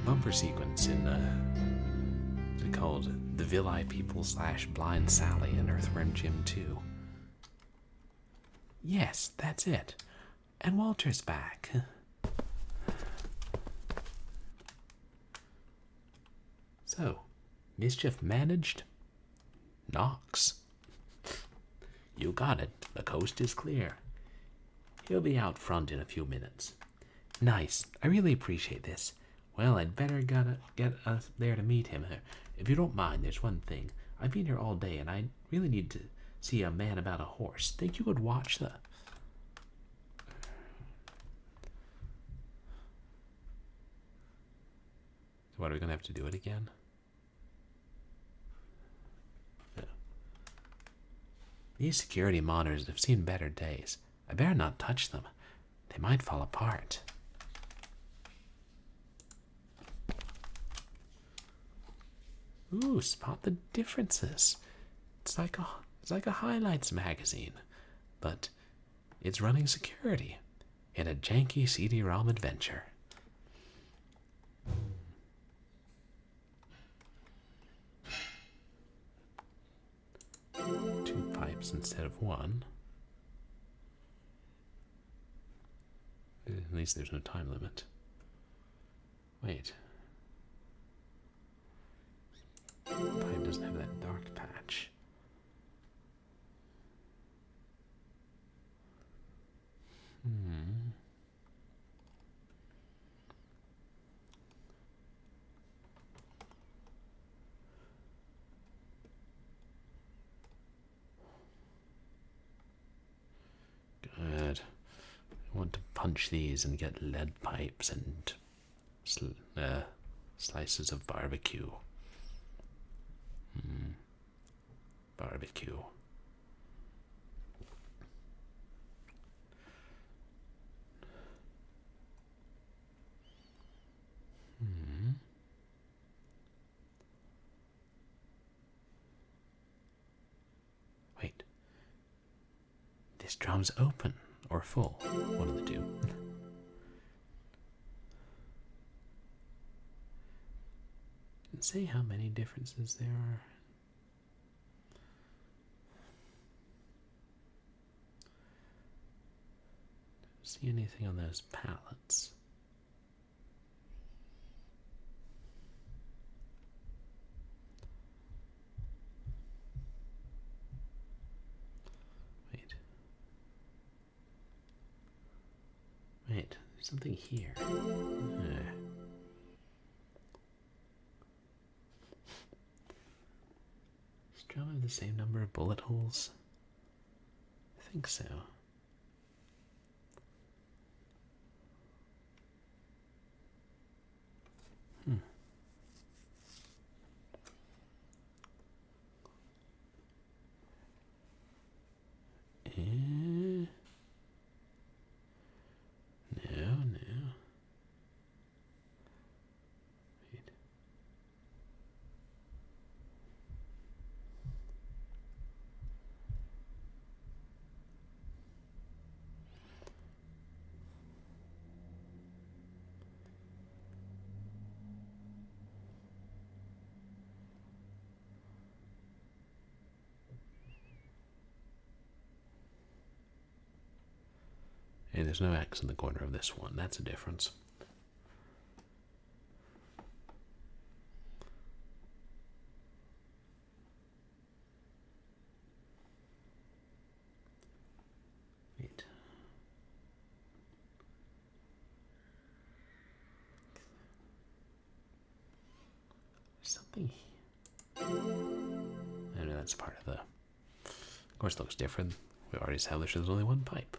bumper sequence in what's it called? The Villi People / Blind Sally in Earthworm Jim 2. Yes, that's it. And Walter's back. So, mischief managed? Knox. You got it. The coast is clear. He'll be out front in a few minutes. Nice. I really appreciate this. Well, I'd better get us there to meet him. If you don't mind, there's one thing. I've been here all day, and I really need to see a man about a horse. Think you could watch the... So what, are we going to have to do it again? No. These security monitors have seen better days. I better not touch them. They might fall apart. Ooh, spot the differences. It's like a highlights magazine, but it's running security in a janky CD-ROM adventure. 2 pipes instead of 1. At least there's no time limit. Wait. Pipe doesn't have that dark patch. Good. I want to punch these and get lead pipes and slices of barbecue. Barbecue. Wait. This drum's open or full. One of the two. Didn't say how many differences there are. See anything on those pallets? Wait, there's something here. Does drum have the same number of bullet holes? I think so. No. Wait. Hey, there's no X in the corner of this one. That's a difference. Wait. something. I know that's part of the. Of course, it looks different. We already established there's only one pipe.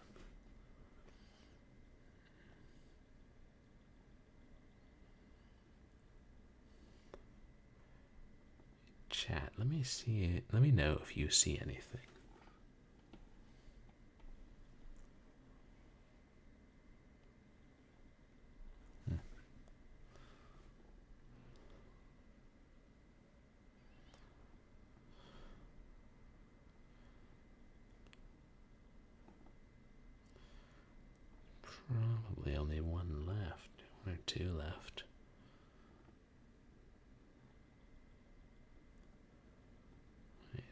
Chat, let me see it. Let me know if you see anything. Probably only one left, one or two left. Wait.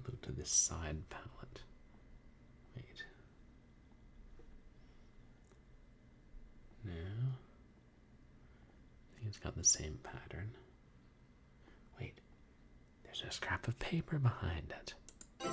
Look to this side palette. Wait. No. I think it's got the same pattern. Wait. There's a scrap of paper behind it. Ah.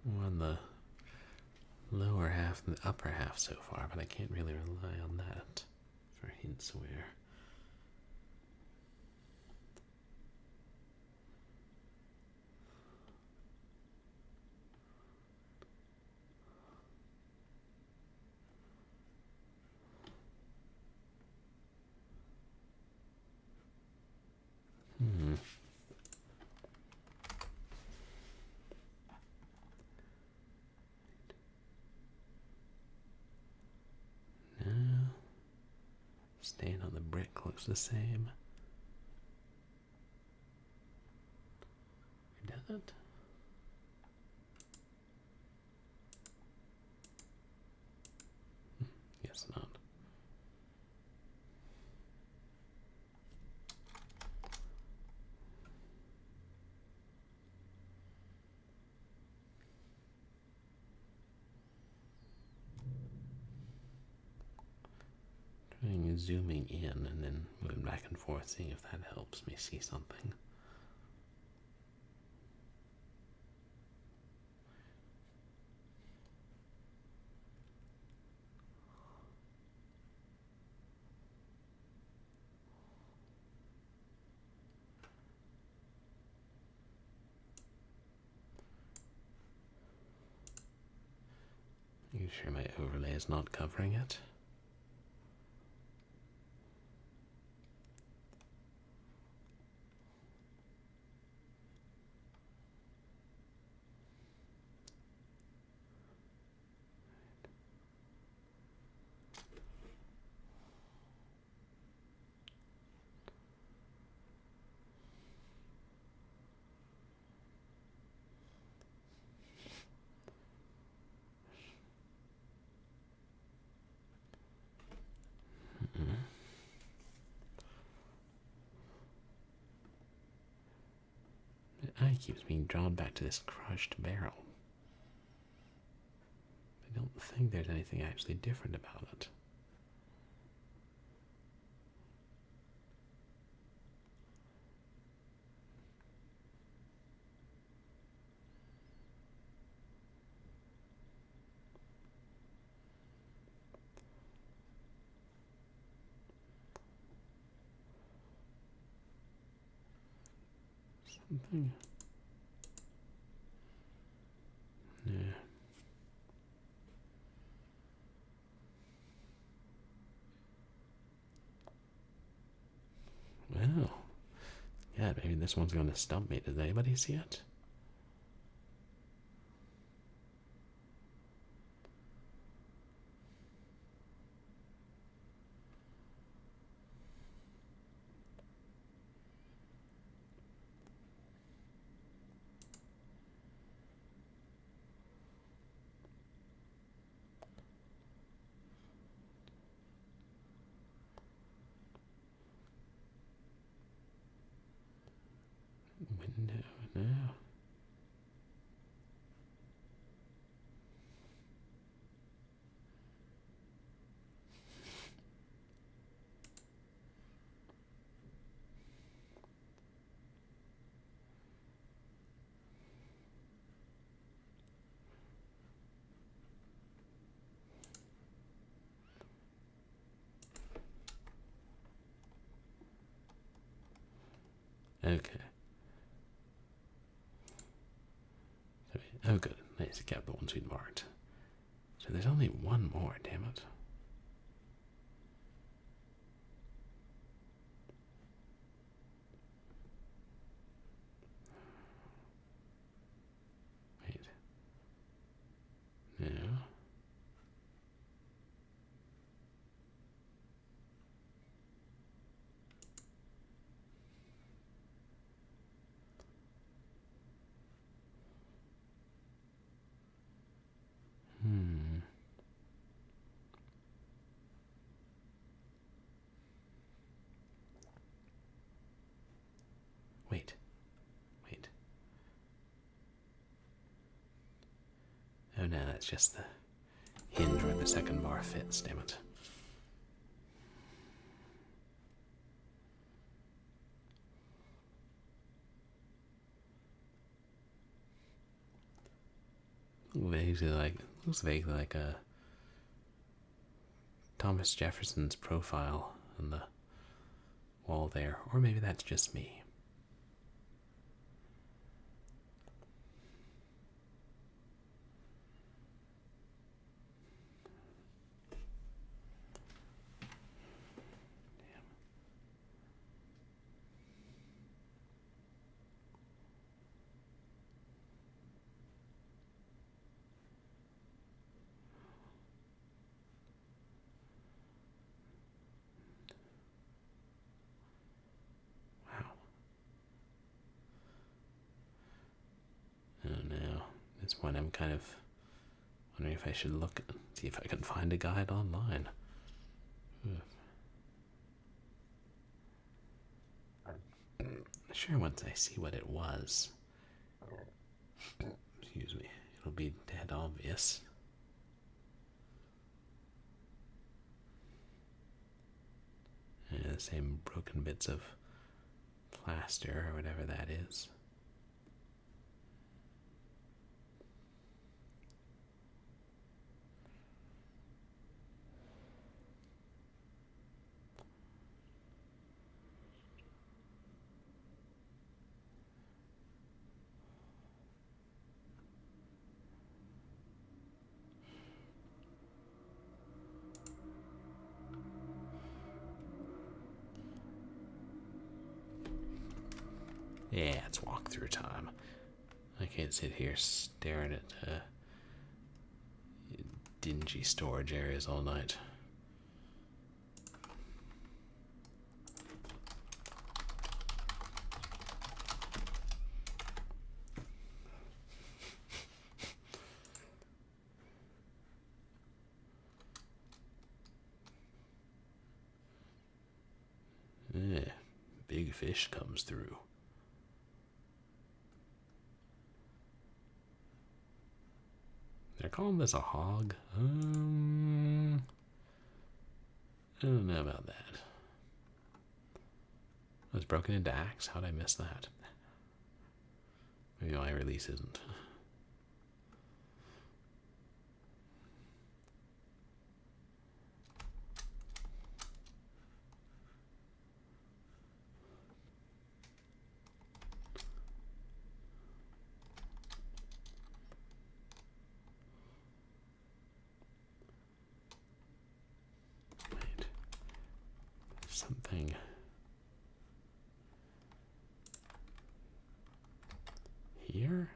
We're on the lower half and the upper half so far, but I can't really rely on that for hints where. No. Stain on the brick looks the same. Or does it? Guess not. Trying zooming in and then moving back and forth, seeing if that helps me see something. Are you sure my overlay is not covering it? My eye keeps being drawn back to this crushed barrel. I don't think there's anything actually different about it. something. Yeah. Well, yeah, maybe this one's going to stump me. Does anybody see it? Window, no. Okay. Oh, good. Nice. It kept the ones we'd marked. So there's only one more, damn it. Wait. No. Hmm. Wait. Wait. Oh no, that's just the hinge where the second bar fits, damn it. Looks vaguely like a Thomas Jefferson's profile on the wall there, or maybe that's just me. Wow. Oh no. At this point I'm kind of wondering if I should see if I can find a guide online. Sure, once I see what it was, excuse me, it'll be dead obvious. The same broken bits of plaster or whatever that is. Yeah, it's walkthrough time. I can't sit here staring at dingy storage areas all night. Yeah, big fish comes through. They're calling this a hog? I don't know about that. It was broken into acts? How'd I miss that? Maybe my release isn't. nothing here.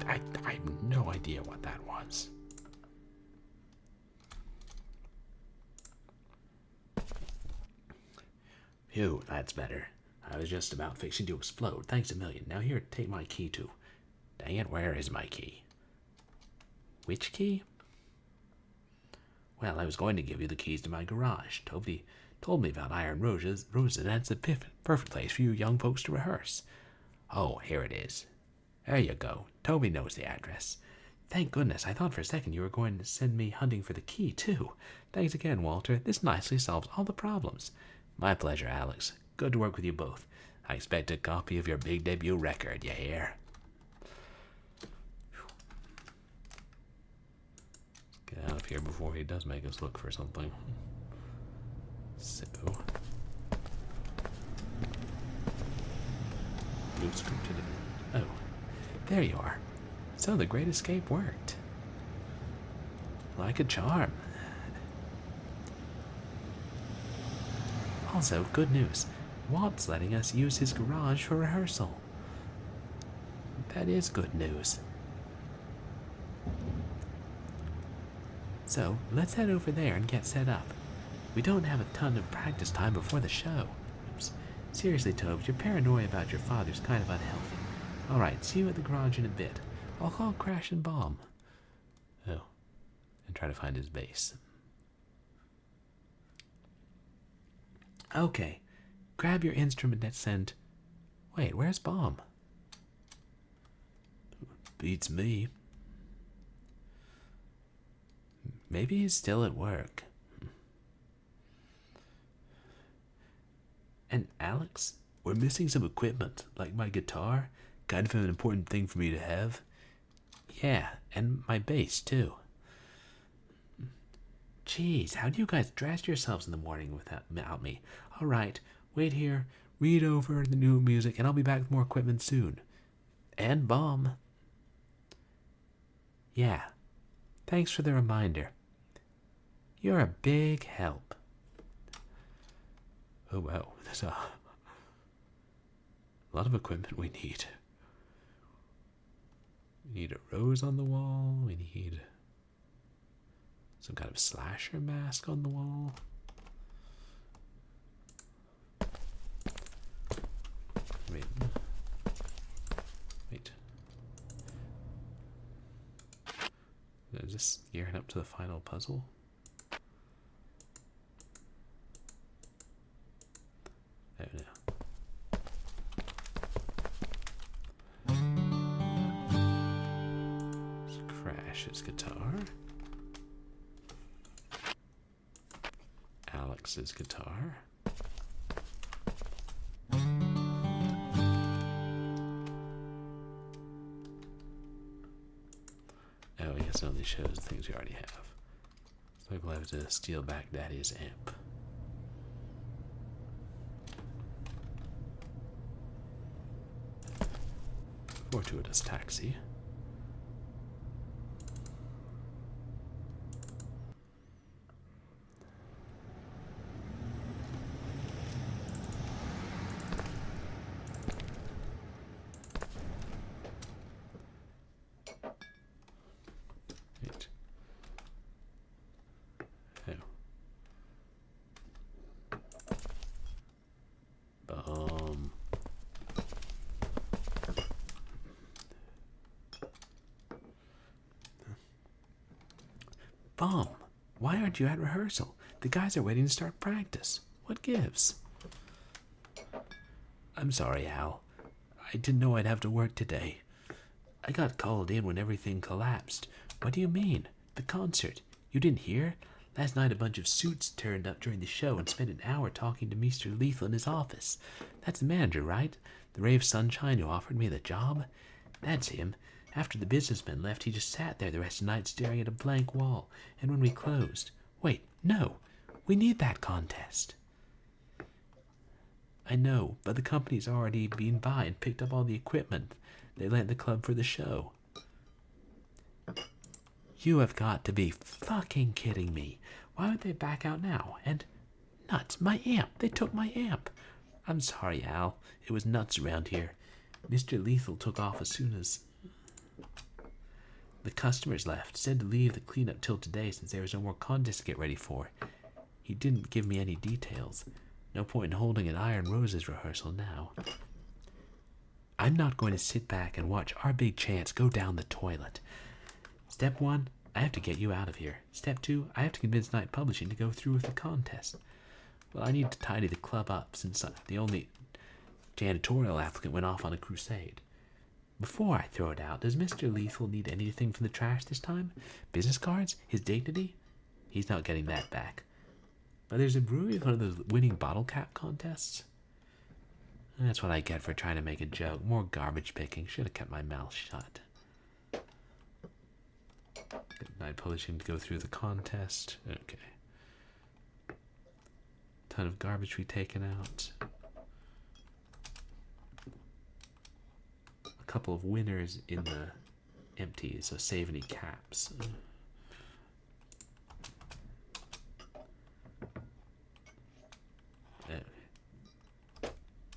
I have no idea what that was. Phew, that's better. I was just about fixing to explode. Thanks a million. Now here, take my key too. Dang it, where is my key? Which key? Well, I was going to give you the keys to my garage. Toby told me about Iron Roses, and that's the perfect place for you young folks to rehearse. Oh, here it is. There you go. Toby knows the address. Thank goodness. I thought for a second you were going to send me hunting for the key, too. Thanks again, Walter. This nicely solves all the problems. My pleasure, Alex. Good to work with you both. I expect a copy of your big debut record, you hear? Get out of here before he does make us look for something. So... new scripted... Oh. There you are. So the Great Escape worked. Like a charm. Also, good news. Walt's letting us use his garage for rehearsal. That is good news. So, let's head over there and get set up. We don't have a ton of practice time before the show. Oops. Seriously, Tobes, your paranoia about your father's kind of unhealthy. Alright, see you at the garage in a bit. I'll call Crash and Bomb. Oh, and try to find his base. Okay, grab your instrument and send... Wait, where's Bomb? Beats me. Maybe he's still at work. And Alex, we're missing some equipment, like my guitar. Kind of an important thing for me to have. Yeah, and my bass, too. Jeez, how do you guys dress yourselves in the morning without me? Alright, wait here, read over the new music, and I'll be back with more equipment soon. And Bomb. Yeah, thanks for the reminder. You're a big help. Oh wow, there's a lot of equipment we need. We need a rose on the wall. We need some kind of slasher mask on the wall. Wait. Is this gearing up to the final puzzle? Oh no. Crash's guitar. Alex's guitar. Oh, I guess it only shows the things we already have. So we'll have to steal back Daddy's amp. Fortuitous taxi. Wait. Oh. Bomb, why aren't you at rehearsal? The guys are waiting to start practice. What gives? I'm sorry, Al. I didn't know I'd have to work today. I got called in when everything collapsed. What do you mean? The concert. You didn't hear? Last night a bunch of suits turned up during the show and spent an hour talking to Mr. Lethal in his office. That's the manager, right? The ray of sunshine who offered me the job? That's him. After the businessman left, he just sat there the rest of the night staring at a blank wall. And when we closed... Wait, no. We need that contest. I know, but the company's already been by and picked up all the equipment they lent the club for the show. You have got to be fucking kidding me. Why would they back out now? And nuts, my amp. They took my amp. I'm sorry, Al. It was nuts around here. Mr. Lethal took off as soon as the customers left. Said to leave the cleanup till today since there was no more contests to get ready for. He didn't give me any details. No point in holding an Iron Roses rehearsal now. I'm not going to sit back and watch our big chance go down the toilet. Step 1, I have to get you out of here. Step 2, I have to convince Night Publishing to go through with the contest. Well, I need to tidy the club up since the only janitorial applicant went off on a crusade. Before I throw it out, does Mr. Lethal need anything from the trash this time? Business cards? His dignity? He's not getting that back. But there's a brewery with one of those winning bottle cap contests. That's what I get for trying to make a joke. More garbage picking. Should have kept my mouth shut. Get Night Publishing to go through the contest. Okay. Ton of garbage we taken out. A couple of winners in the empties, so save any caps.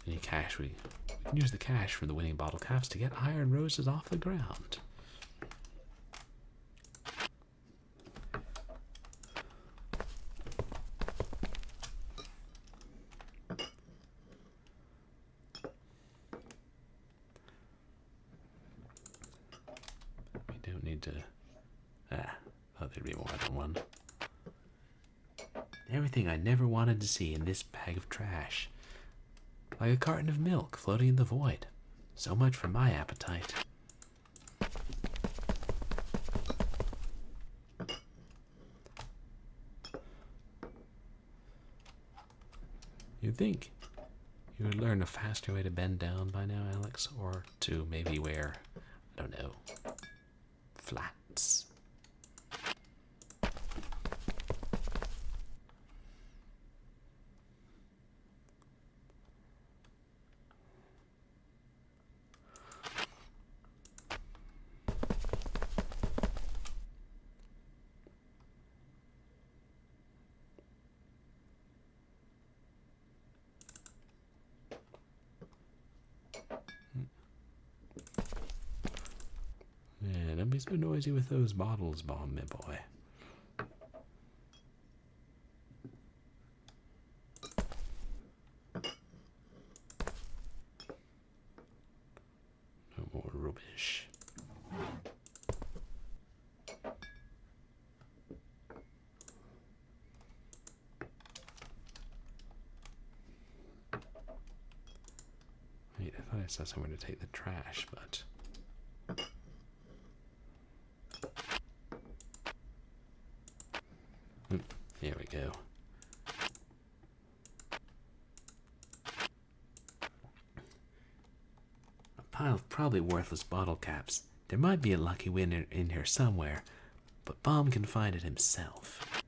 Any cash we can use the cash from the winning bottle caps to get Iron Roses off the ground. We don't need to. Thought there'd be more than one. Everything I never wanted to see in this bag of trash. Like a carton of milk floating in the void. So much for my appetite. You'd think you would learn a faster way to bend down by now, Alex, or to maybe wear, I don't know, flats. Yeah, don't be so noisy with those bottles, Bomb, my boy. No more rubbish. Wait, I thought I saw somewhere to take the trash, but... Here we go. A pile of probably worthless bottle caps. There might be a lucky winner in here somewhere, but Bomb can find it himself.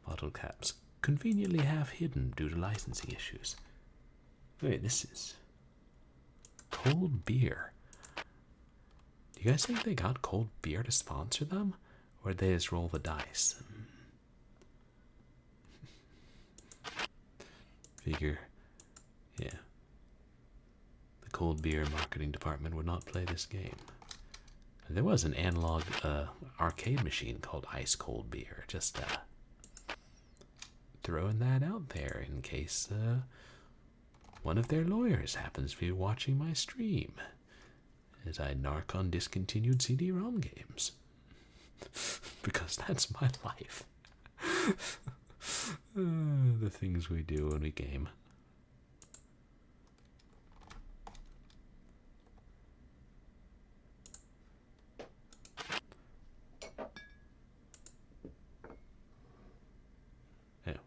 Bottle caps, conveniently half hidden due to licensing issues. Wait, this is cold beer. Do you guys think they got cold beer to sponsor them? Or did they just roll the dice? Figure, yeah. The cold beer marketing department would not play this game. There was an analog arcade machine called Ice Cold Beer. Just throwing that out there in case one of their lawyers happens to be watching my stream as I narc on discontinued CD-ROM games. Because that's my life. The things we do when we game. Yeah.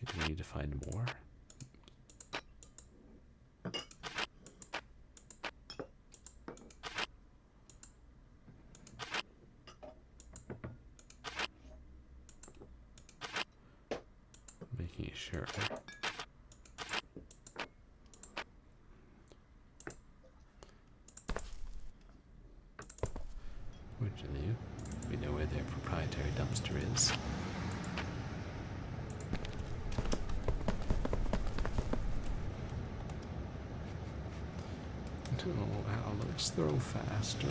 Do we need to find more? sanitary dumpster is. Oh, Alex, throw faster.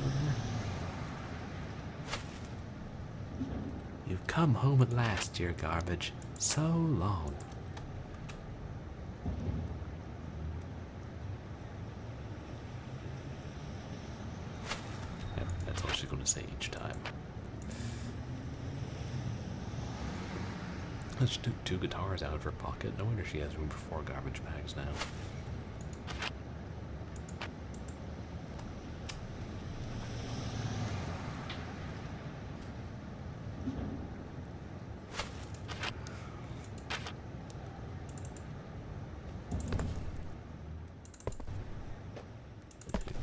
You've come home at last, dear garbage. So long. Yep, that's all she's going to say each time. Let's do 2 guitars out of her pocket. No wonder she has room for 4 garbage bags now.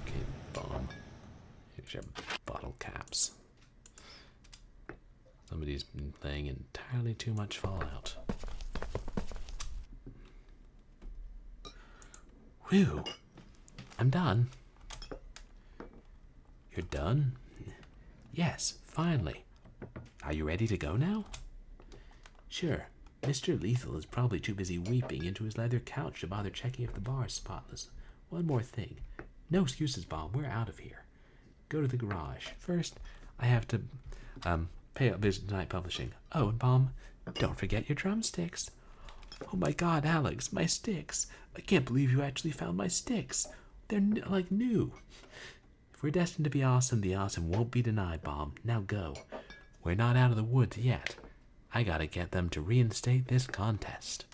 Okay, bomb. Here's your bottle caps. Somebody's been playing entirely too much Fallout. Whew. I'm done. You're done? Yes, finally. Are you ready to go now? Sure. Mr. Lethal is probably too busy weeping into his leather couch to bother checking if the bar is spotless. One more thing. No excuses, Bob. We're out of here. Go to the garage. First, I have to, pay a visit to Night Publishing. Oh, and Bomb, don't forget your drumsticks. Oh my God, Alex, my sticks. I can't believe you actually found my sticks. They're like new. If we're destined to be awesome, the awesome won't be denied, Bomb. Now go. We're not out of the woods yet. I gotta get them to reinstate this contest.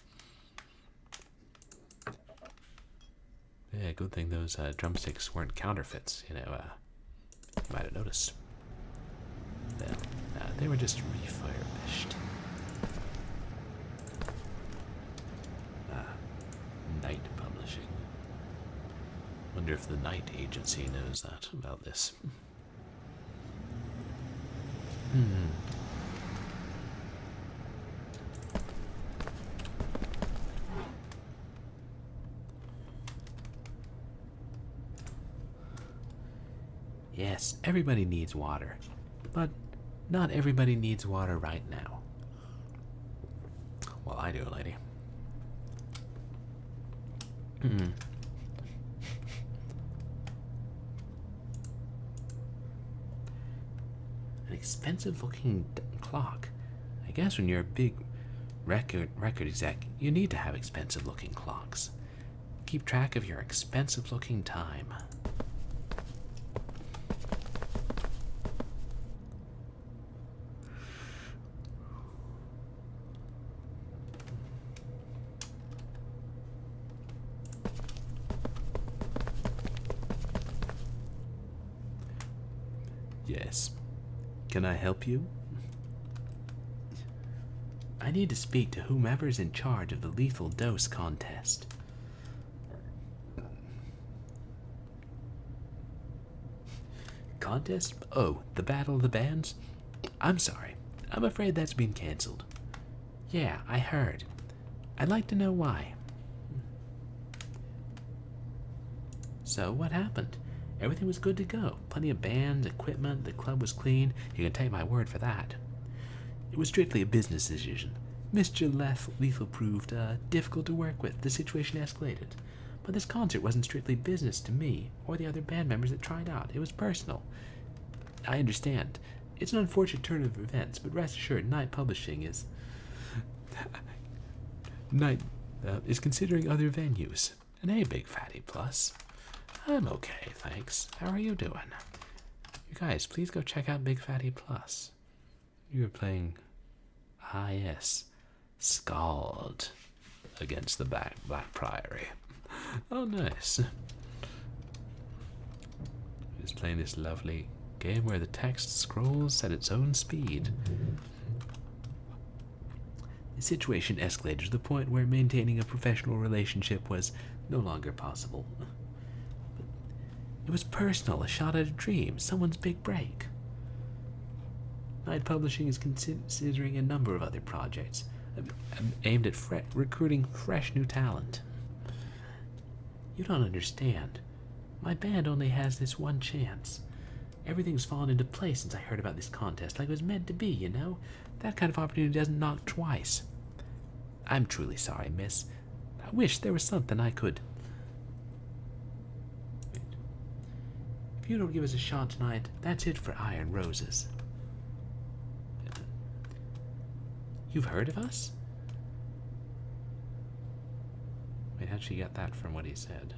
Yeah, good thing those drumsticks weren't counterfeits, you might have noticed. They were just refurbished. Night Publishing. Wonder if the Night Agency knows that about this. Yes, everybody needs water, but not everybody needs water right now. Well, I do, lady. An expensive-looking clock. I guess when you're a big record exec, you need to have expensive-looking clocks. Keep track of your expensive-looking time. Yes. Can I help you? I need to speak to whomever's in charge of the lethal dose contest. Contest? Oh, the Battle of the Bands? I'm sorry. I'm afraid that's been cancelled. Yeah, I heard. I'd like to know why. So, what happened? Everything was good to go. Plenty of bands, equipment, the club was clean. You can take my word for that. It was strictly a business decision. Mr. Lethal proved difficult to work with. The situation escalated. But this concert wasn't strictly business to me or the other band members that tried out. It was personal. I understand. It's an unfortunate turn of events, but rest assured, Night Publishing is considering other venues. And hey, Big Fatty Plus. I'm okay, thanks. How are you doing? You guys, please go check out Big Fatty Plus. You're playing, yes, Scald against the Black Priory. Oh, nice. Just playing this lovely game where the text scrolls at its own speed. The situation escalated to the point where maintaining a professional relationship was no longer possible. It was personal, a shot at a dream, someone's big break. Night Publishing is considering a number of other projects aimed at recruiting fresh new talent. You don't understand. My band only has this one chance. Everything's fallen into place since I heard about this contest, like it was meant to be, you know? That kind of opportunity doesn't knock twice. I'm truly sorry, miss. I wish there was something I could... If you don't give us a shot tonight, that's it for Iron Roses. You've heard of us? Wait, how'd she get that from what he said?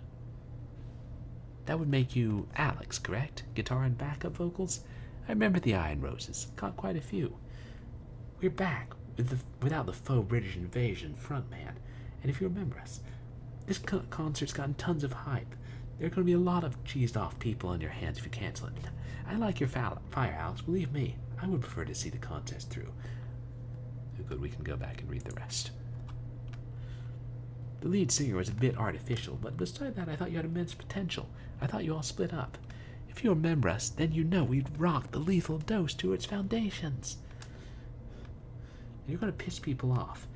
That would make you Alex, correct? Guitar and backup vocals? I remember the Iron Roses. Got quite a few. We're back without the faux British invasion frontman. And if you remember us, this concert's gotten tons of hype. There are going to be a lot of cheesed off people on your hands if you cancel it. I like your fire, Alex. Believe me, I would prefer to see the contest through. Good, we can go back and read the rest. The lead singer was a bit artificial, but beside that I thought you had immense potential. I thought you all split up. If you remember us, then you know we'd rock the Lethal Dose to its foundations. And you're going to piss people off.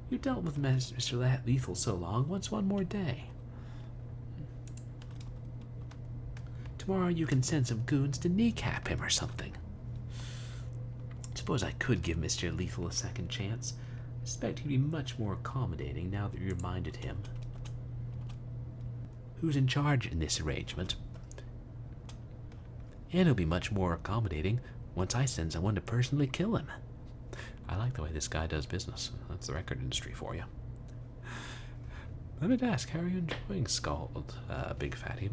You dealt with Mr. Lethal so long, what's one more day? Tomorrow you can send some goons to kneecap him or something. Suppose I could give Mr. Lethal a second chance. I suspect he'd be much more accommodating now that you reminded him. Who's in charge in this arrangement? And he'll be much more accommodating once I send someone to personally kill him. I like the way this guy does business. That's the record industry for you. Let me ask, how are you enjoying Scald, Big Fatty?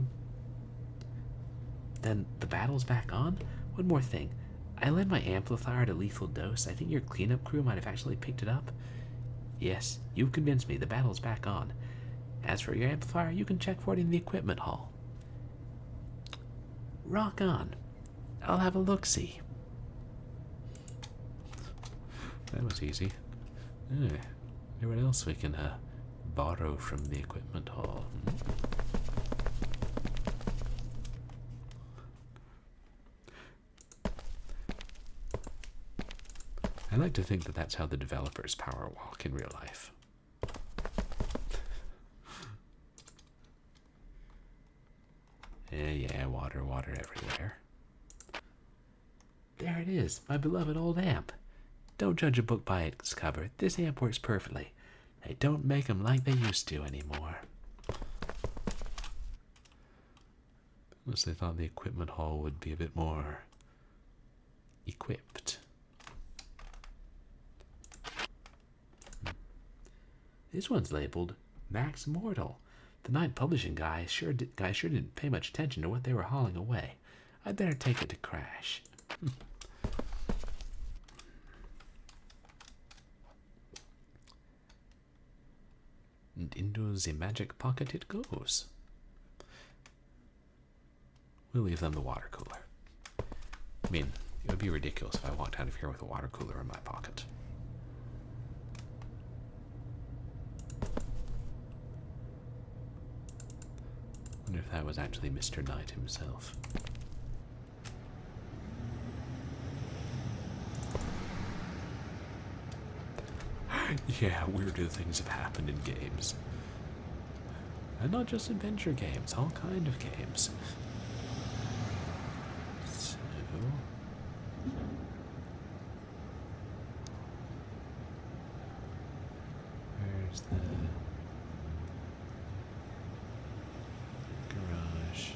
Then the battle's back on? One more thing. I lent my amplifier to Lethal Dose. I think your cleanup crew might have actually picked it up. Yes, you've convinced me. The battle's back on. As for your amplifier, you can check for it in the equipment hall. Rock on. I'll have a look-see. That was easy. What else we can borrow from the equipment hall? I like to think that that's how the developers power walk in real life. Yeah, water everywhere. There it is, my beloved old amp. Don't judge a book by its cover. This amp works perfectly. They don't make them like they used to anymore. Unless they thought the equipment hall would be a bit more equipped. This one's labeled Max Mortal. The Night Publishing guy sure didn't pay much attention to what they were hauling away. I'd better take it to Crash. And into the magic pocket it goes. We'll leave them the water cooler. I mean, it would be ridiculous if I walked out of here with a water cooler in my pocket. I wonder if that was actually Mr. Knight himself. Yeah, weirder things have happened in games. And not just adventure games, all kind of games. So... where's the... garage?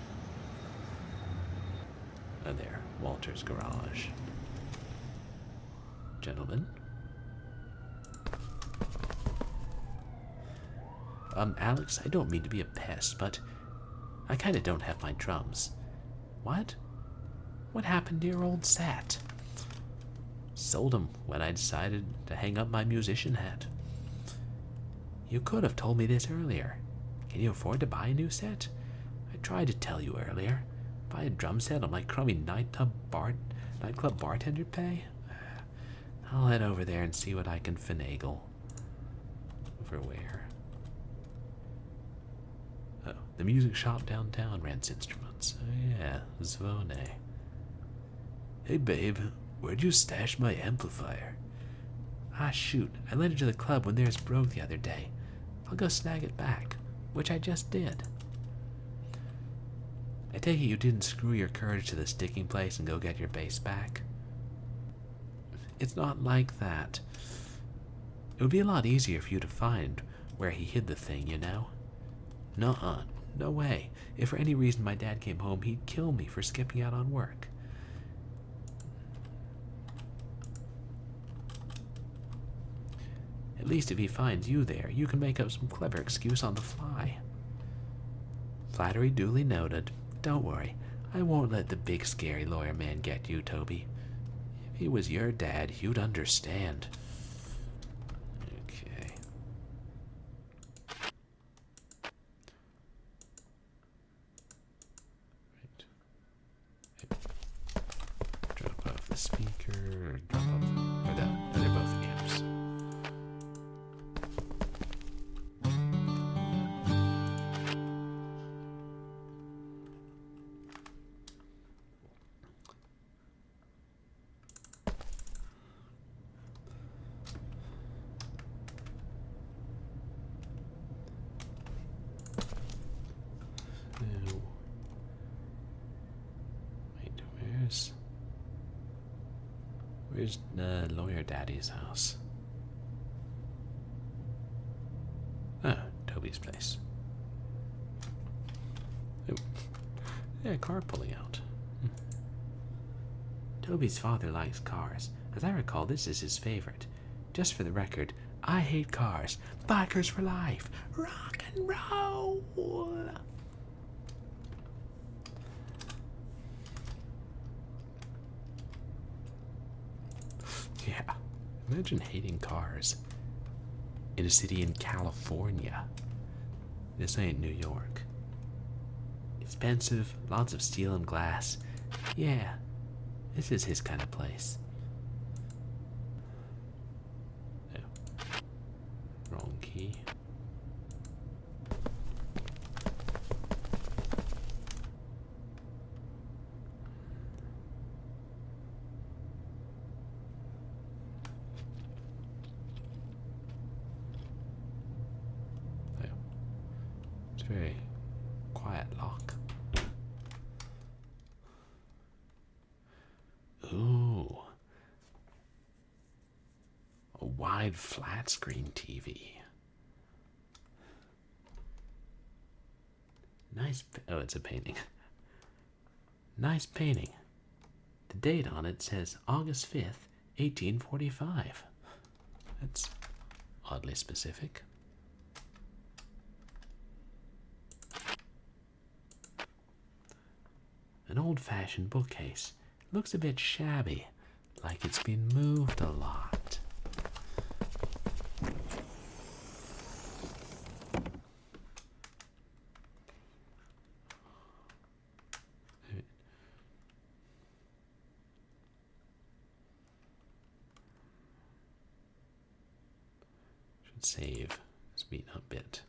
Oh, there. Walter's garage. Gentlemen? Alex, I don't mean to be a pest, but I kinda don't have my drums. What? What happened to your old set? Sold 'em when I decided to hang up my musician hat. You could have told me this earlier. Can you afford to buy a new set? I tried to tell you earlier. Buy a drum set on my crummy nightclub bartender pay? I'll head over there and see what I can finagle. Over where? Oh, the music shop downtown rents instruments. Oh yeah, Zvone. Hey babe, where'd you stash my amplifier? Ah shoot, I lent it to the club when theirs broke the other day. I'll go snag it back, which I just did. I take it you didn't screw your courage to the sticking place and go get your base back? It's not like that. It would be a lot easier for you to find where he hid the thing, you know? Nuh-uh. No way. If for any reason my dad came home, he'd kill me for skipping out on work. At least if he finds you there, you can make up some clever excuse on the fly. Flattery duly noted. Don't worry. I won't let the big scary lawyer man get you, Toby. If he was your dad, you'd understand. Okay. Right. Drop off the speaker. Drop off. Or no, they're both amps. Where's Lawyer Daddy's house? Ah, Toby's place. Oh. Yeah, car pulling out. Toby's father likes cars. As I recall, this is his favorite. Just for the record, I hate cars. Bikers for life. Rock and roll. Yeah, imagine hating cars in a city in California. This ain't New York. Expensive, lots of steel and glass. Yeah, this is his kind of place. Oh. Wrong key. Very quiet lock. Ooh. A wide flat screen TV. Nice. Oh, it's a painting. Nice painting. The date on it says August 5th, 1845. That's oddly specific. An old-fashioned bookcase. Looks a bit shabby, like it's been moved a lot. Should save this beaten up bit.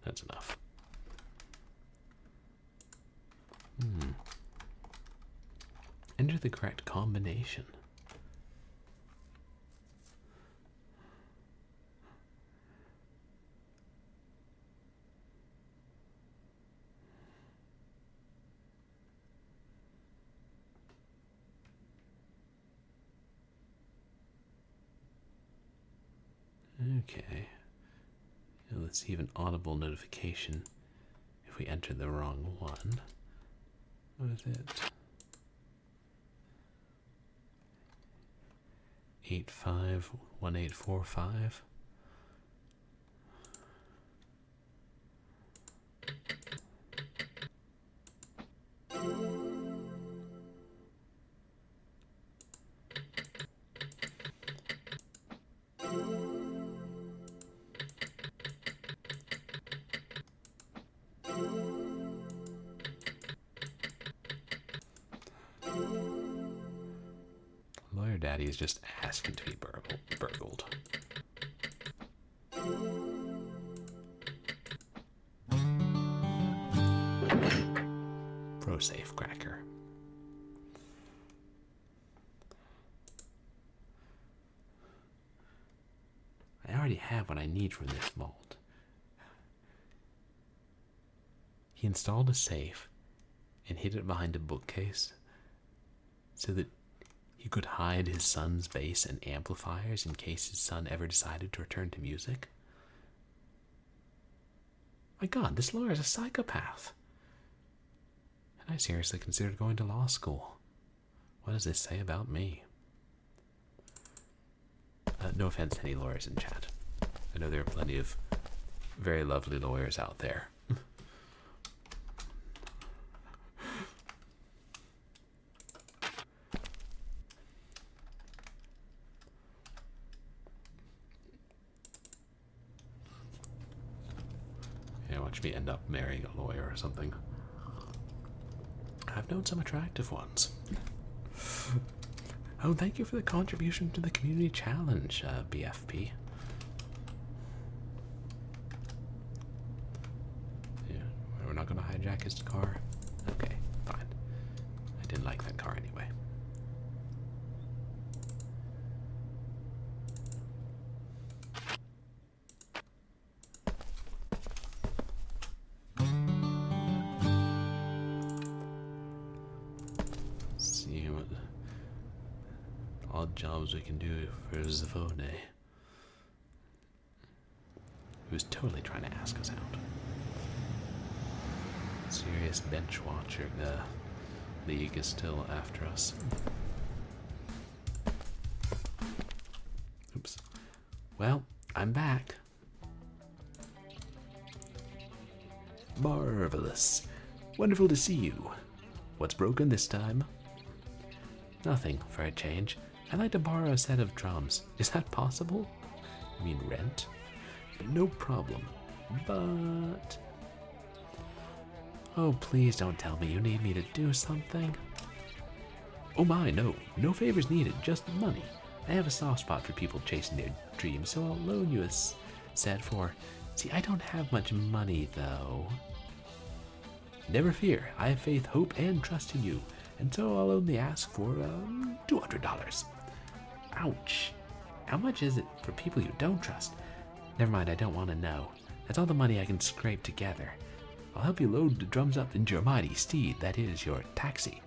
That's enough. Enter the correct combination. Okay. Now let's see if an audible notification if we enter the wrong one. What is it? 851845. Lawyer Daddy is just asking to be burgled. Pro safe cracker. I already have what I need from this vault. He installed a safe and hid it behind a bookcase so that he could hide his son's bass and amplifiers in case his son ever decided to return to music. My God, this lawyer is a psychopath. And I seriously considered going to law school. What does this say about me? No offense to any lawyers in chat. I know there are plenty of very lovely lawyers out there. Yeah, watch me end up marrying a lawyer or something. I've known some attractive ones. Oh, thank you for the contribution to the community challenge, BFP. Yeah, we're not going to hijack his car? Okay, fine. I didn't like that car anyway. Odd jobs we can do for Zavone, who's totally trying to ask us out. Serious bench watcher, the league is still after us. Oops. Well, I'm back. Marvelous. Wonderful to see you. What's broken this time? Nothing, for a change. I'd like to borrow a set of drums. Is that possible? You mean rent? No problem. But... Oh, please don't tell me you need me to do something. Oh my, no. No favors needed, just money. I have a soft spot for people chasing their dreams, so I'll loan you a set for... See, I don't have much money, though. Never fear. I have faith, hope, and trust in you. And so I'll only ask for, $200. Ouch. How much is it for people you don't trust? Never mind, I don't want to know. That's all the money I can scrape together. I'll help you load the drums up into your mighty steed, that is, your taxi.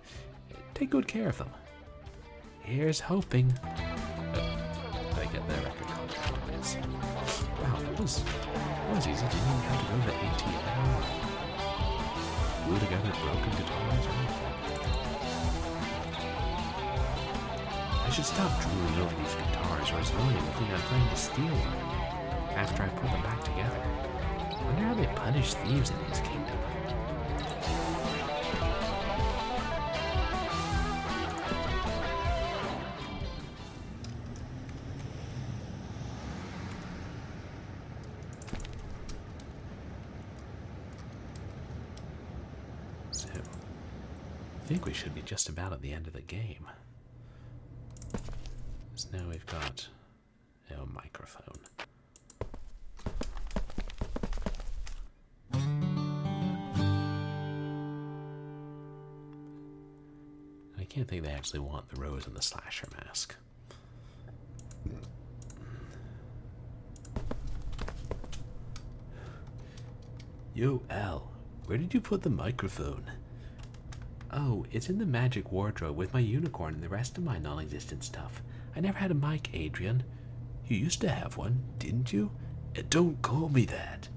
Take good care of them. Here's hoping. I get the record contract. Wow, that was easy. Didn't even have to go to the ATM. Glue together broken guitars or anything. I should stop drooling over these guitars, or as Lily will think I'm trying to steal one after I put them back together. I wonder how they punish thieves in his kingdom. So, I think we should be just about at the end of the game. So now we've got our microphone. I can't think they actually want the rose and the slasher mask. Yo, Al, where did you put the microphone? Oh, it's in the magic wardrobe with my unicorn and the rest of my non-existent stuff. I never had a mic, Adrian. You used to have one, didn't you? Don't call me that.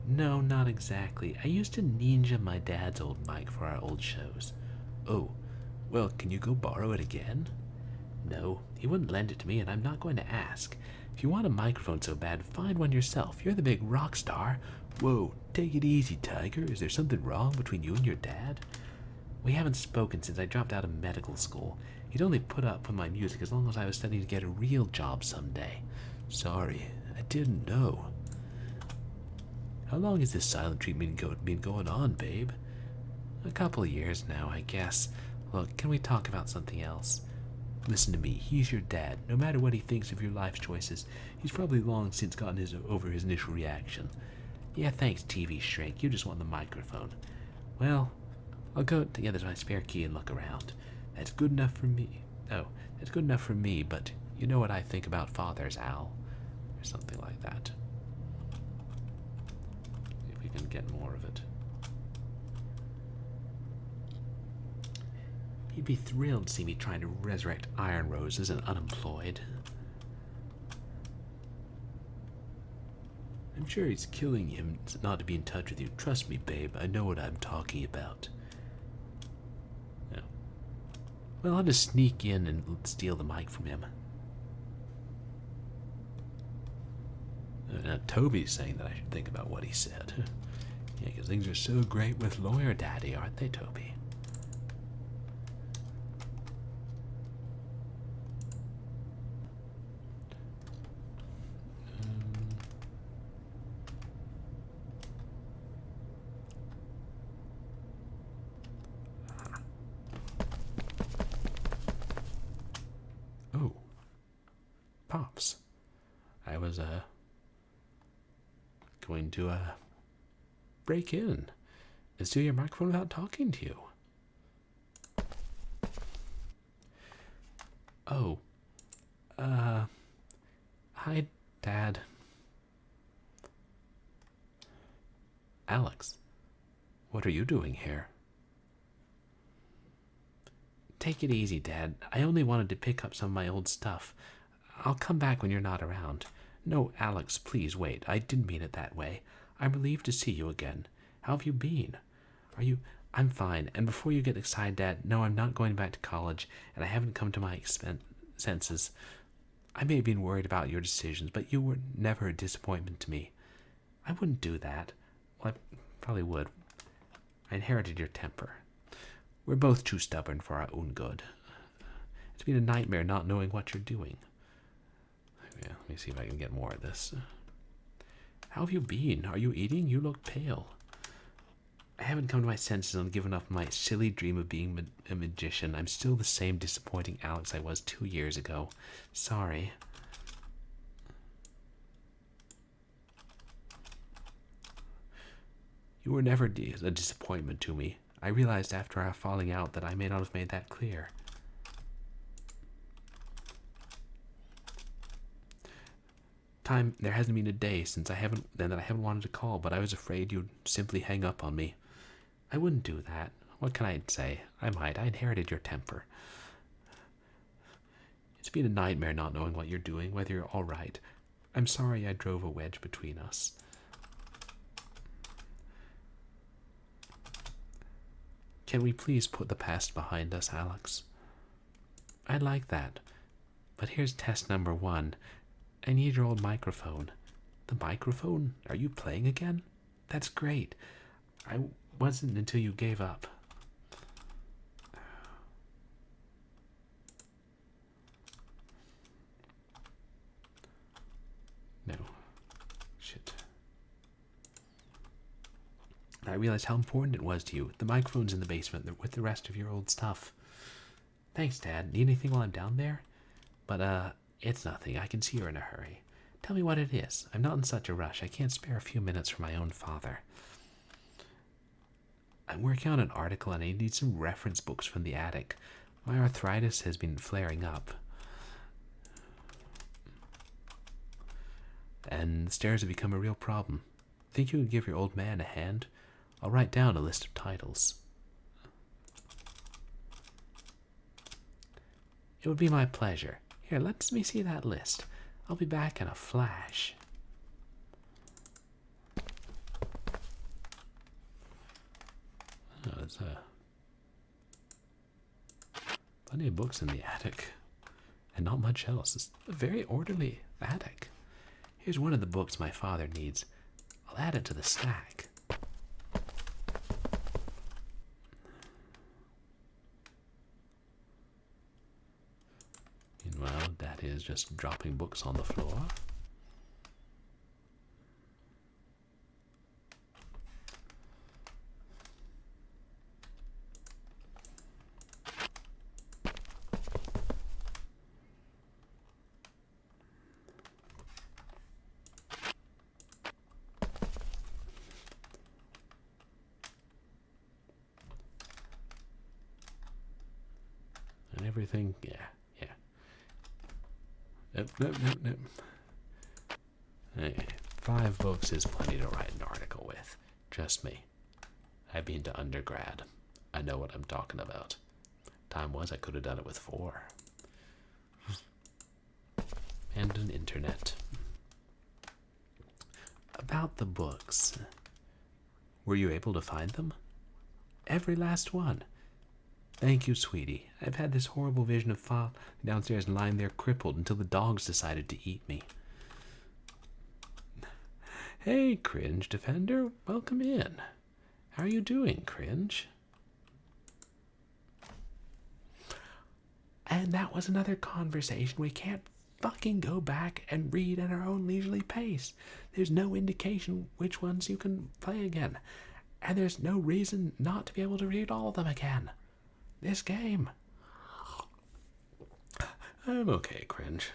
No, not exactly. I used to ninja my dad's old mic for our old shows. Oh, well, can you go borrow it again? No, he wouldn't lend it to me, and I'm not going to ask. If you want a microphone so bad, find one yourself. You're the big rock star. Whoa, take it easy, Tiger. Is there something wrong between you and your dad? We haven't spoken since I dropped out of medical school. He'd only put up with my music as long as I was studying to get a real job someday. Sorry, I didn't know. How long has this silent treatment been going on, babe? A couple of years now, I guess. Look, can we talk about something else? Listen to me, he's your dad. No matter what he thinks of your life choices, he's probably long since gotten over his initial reaction. Yeah, thanks, TV shrink. You just want the microphone. Well, I'll go to get my spare key and look around. That's good enough for me. Oh, that's good enough for me, but you know what I think about fathers, Al. Or something like that. See if we can get more of it. He'd be thrilled to see me trying to resurrect Iron Roses and unemployed. I'm sure it's killing him not to be in touch with you. Trust me, babe, I know what I'm talking about. No. Well, I'll just sneak in and steal the mic from him. Toby's saying that I should think about what he said. Yeah, because things are so great with Lawyer Daddy, aren't they, Toby? Oh. Pops. I was, going to, break in and steal your microphone without talking to you. Oh. Hi, Dad. Alex, what are you doing here? Take it easy, Dad. I only wanted to pick up some of my old stuff. I'll come back when you're not around. No, Alex, please wait. I didn't mean it that way. I'm relieved to see you again. How have you been? I'm fine. And before you get excited, Dad, no, I'm not going back to college, and I haven't come to my senses. I may have been worried about your decisions, but you were never a disappointment to me. I wouldn't do that. Well, I probably would. I inherited your temper. We're both too stubborn for our own good. It's been a nightmare not knowing what you're doing. Yeah, let me see if I can get more of this. How have you been? Are you eating? You look pale. I haven't come to my senses and given up my silly dream of being a magician. I'm still the same disappointing Alex I was 2 years ago. Sorry. You were never a disappointment to me. I realized after our falling out that I may not have made that clear. There hasn't been a day since I haven't wanted to call, but I was afraid you'd simply hang up on me. I wouldn't do that. What can I say? I inherited your temper. It's been a nightmare not knowing what you're doing, whether you're all right. I'm sorry I drove a wedge between us. Can we please put the past behind us, Alex? I'd like that. But here's test number 1. I need your old microphone. The microphone? Are you playing again? That's great. I wasn't until you gave up. No. Shit. I realized how important it was to you. The microphone's in the basement with the rest of your old stuff. Thanks, Dad. Need anything while I'm down there? But, it's nothing. I can see you're in a hurry. Tell me what it is. I'm not in such a rush. I can't spare a few minutes for my own father. I'm working on an article and I need some reference books from the attic. My arthritis has been flaring up. And the stairs have become a real problem. Think you could give your old man a hand? I'll write down a list of titles. It would be my pleasure. Here, let me see that list. I'll be back in a flash. Oh, there's plenty of books in the attic. And not much else. It's a very orderly attic. Here's one of the books my father needs. I'll add it to the stack. Meanwhile, Dad is just dropping books on the floor. everything? Yeah, yeah. Nope. Hey, 5 books is plenty to write an article with. Trust me. I've been to undergrad. I know what I'm talking about. Time was I could have done it with 4. And an internet. About the books. Were you able to find them? Every last one. Thank you, sweetie. I've had this horrible vision of falling downstairs and lying there crippled until the dogs decided to eat me. Hey, Cringe Defender. Welcome in. How are you doing, Cringe? And that was another conversation. We can't fucking go back and read at our own leisurely pace. There's no indication which ones you can play again. And there's no reason not to be able to read all of them again. This game. I'm okay, Cringe.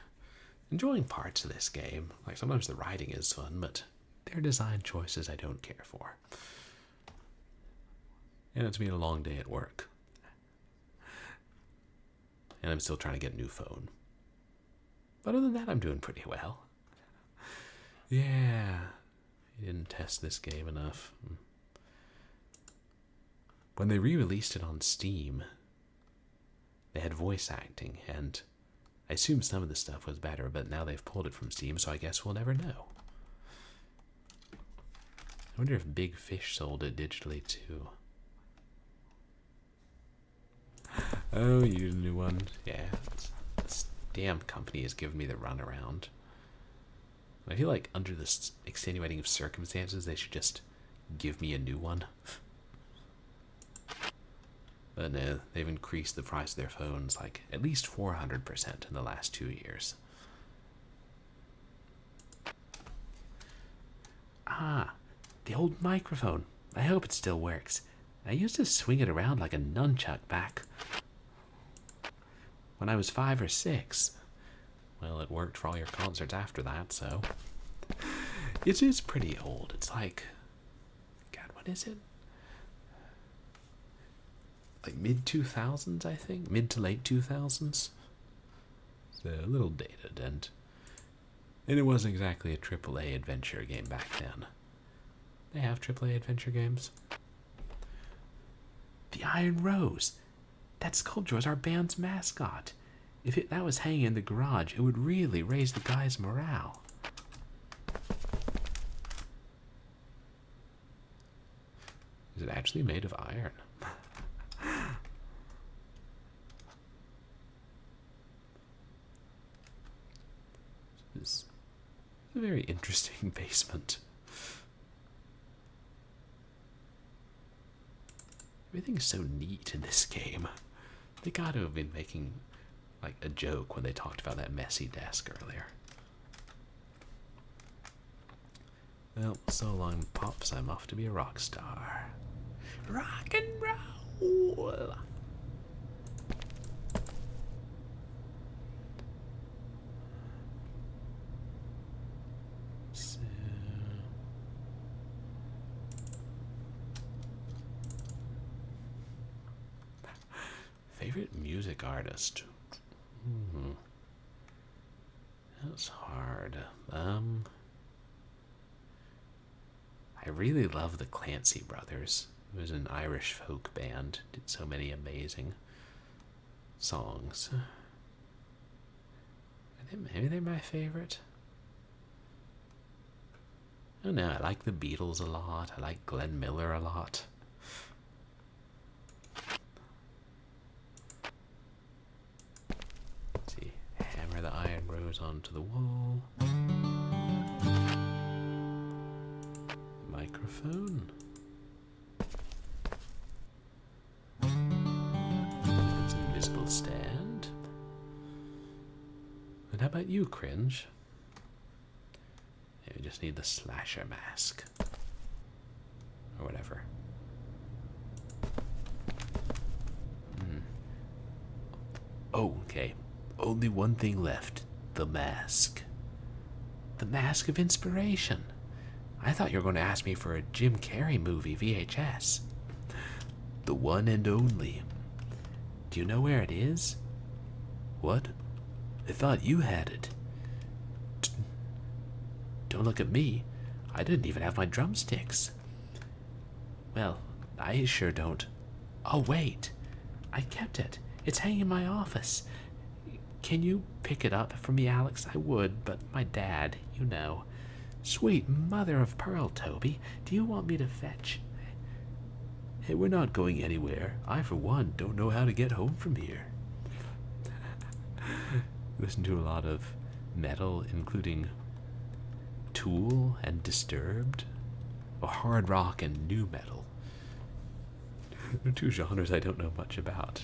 Enjoying parts of this game. Like, sometimes the writing is fun, but there are design choices I don't care for. And it's been a long day at work. And I'm still trying to get a new phone. But other than that, I'm doing pretty well. Yeah, I didn't test this game enough. When they re-released it on Steam, they had voice acting, and I assume some of the stuff was better, but now they've pulled it from Steam, so I guess we'll never know. I wonder if Big Fish sold it digitally too. Oh, you need a new one? Yeah, this damn company has given me the runaround. I feel like under the extenuating of circumstances, they should just give me a new one. But no, they've increased the price of their phones like at least 400% in the last 2 years. Ah, the old microphone. I hope it still works. I used to swing it around like a nunchuck back when I was 5 or 6. Well, it worked for all your concerts after that, so. It is pretty old. It's like, God, what is it? Like mid-2000s, I think? Mid to late 2000s? So a little dated, and it wasn't exactly a AAA adventure game back then. They have AAA adventure games. The Iron Rose. That sculpture was our band's mascot. If that was hanging in the garage, it would really raise the guys' morale. Is it actually made of iron? This is a very interesting basement. Everything's so neat in this game. They gotta have been making like a joke when they talked about that messy desk earlier. Well, so long, Pops. I'm off to be a rock star. Rock and roll! So... Favorite music artist? That's hard. I really love the Clancy Brothers. It was an Irish folk band. Did so many amazing songs. Maybe they're my favorite. I don't know. I like the Beatles a lot. I like Glenn Miller a lot. Let's see. Hammer the Iron Rose onto the wall. Microphone. It's an invisible stand. And how about you, Cringe? Yeah, we just need the slasher mask. Or whatever. Oh, okay. Only one thing left. The mask. The mask of inspiration. I thought you were going to ask me for a Jim Carrey movie VHS. The one and only. Do you know where it is? What? I thought you had it. Don't look at me. I didn't even have my drumsticks. Well, I sure don't. Oh, wait. I kept it. It's hanging in my office. Can you pick it up for me, Alex? I would, but my dad, you know. Sweet mother of pearl, Toby. Do you want me to fetch? Hey, we're not going anywhere. I, for one, don't know how to get home from here. Listen to a lot of metal, including Tool and Disturbed, or hard rock and new metal. Two genres I don't know much about.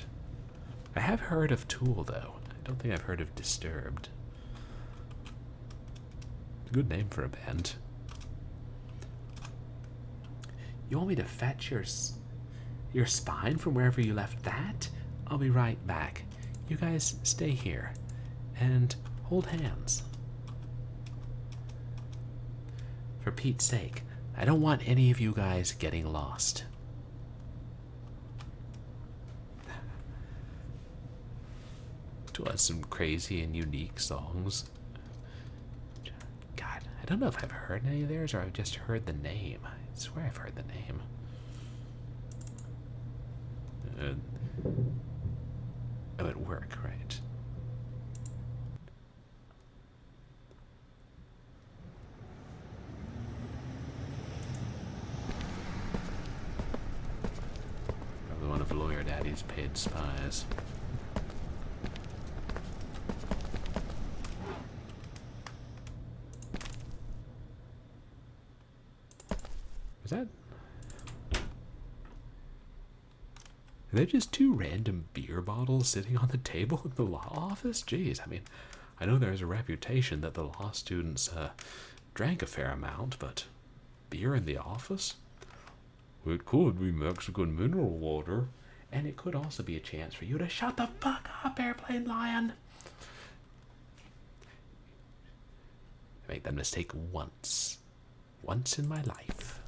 I have heard of Tool, though. I don't think I've heard of Disturbed. Good name for a band. You want me to fetch your spine from wherever you left that? I'll be right back. You guys stay here and hold hands. For Pete's sake, I don't want any of you guys getting lost. To us, some crazy and unique songs. God, I don't know if I've heard any of theirs or I've just heard the name. I swear I've heard the name. Oh, at work, right? Probably one of Lawyer Daddy's paid spies. Is that? Are there just two random beer bottles sitting on the table in the law office? Jeez, I mean, I know there's a reputation that the law students drank a fair amount, but beer in the office? It could be Mexican mineral water. And it could also be a chance for you to shut the fuck up, Airplane Lion. I make that mistake once. Once in my life.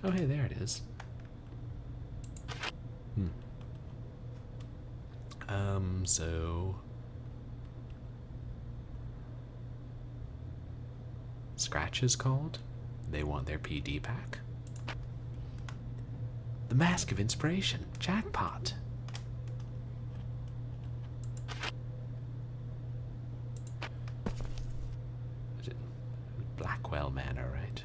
Oh, hey, there it is. So... Scratch is called. They want their PD pack. The Mask of Inspiration. Jackpot. Is it Blackwell Manor, right?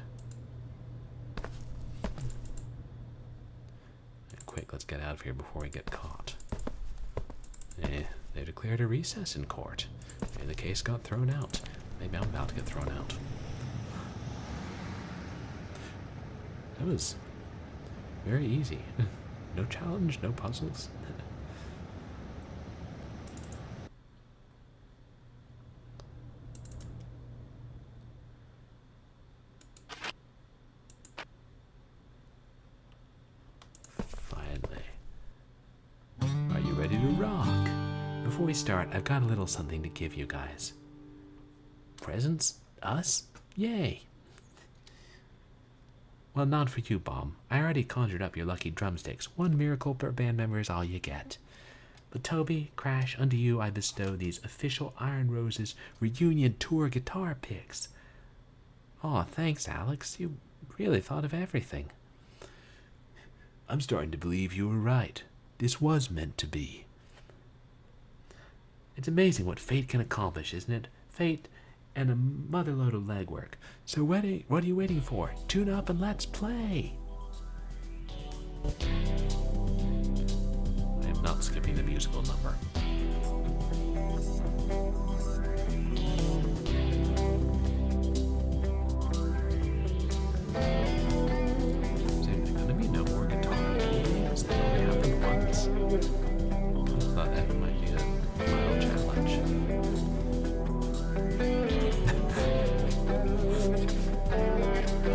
Quick, let's get out of here before we get caught. They declared a recess in court. Maybe the case got thrown out. Maybe I'm about to get thrown out. That was very easy. No challenge, no puzzles. Finally. Are you ready to rock? Before we start, I've got a little something to give you guys. Presents? Us? Yay! Well, not for you, Bomb. I already conjured up your lucky drumsticks. One miracle per band member is all you get. But Toby, Crash, unto you I bestow these official Iron Roses reunion tour guitar picks. Aw, thanks, Alex. You really thought of everything. I'm starting to believe you were right. This was meant to be. It's amazing what fate can accomplish, isn't it? Fate and a motherload of legwork. So what are you waiting for? Tune up and let's play! I am not skipping the musical number. Is there gonna be no more guitar games? That only happened once. I thought that might be a mild challenge. I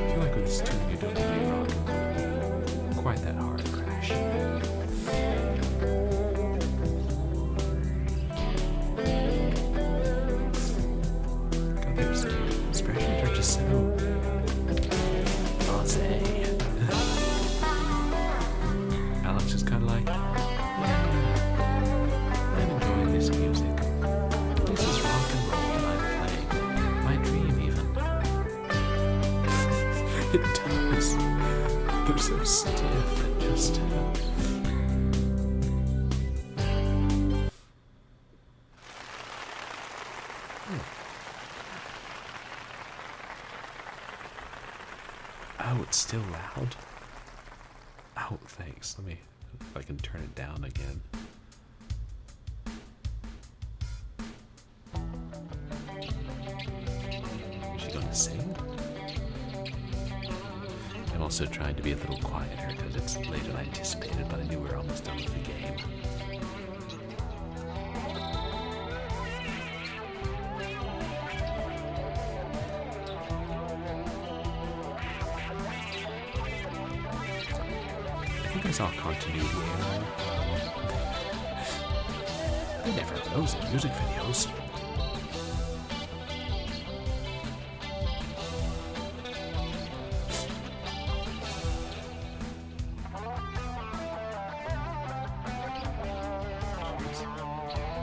feel like with this tune you don't really rock quite that hard, Crash. It does. They're so stiff and just. Oh, it's still loud? Oh, thanks. Let me, if I can turn it down again. Is she going to sing? I'm also trying to be a little quieter because it's later than I anticipated, but I knew we were almost done with the game. I think I saw a continuity error. They never have those in music videos.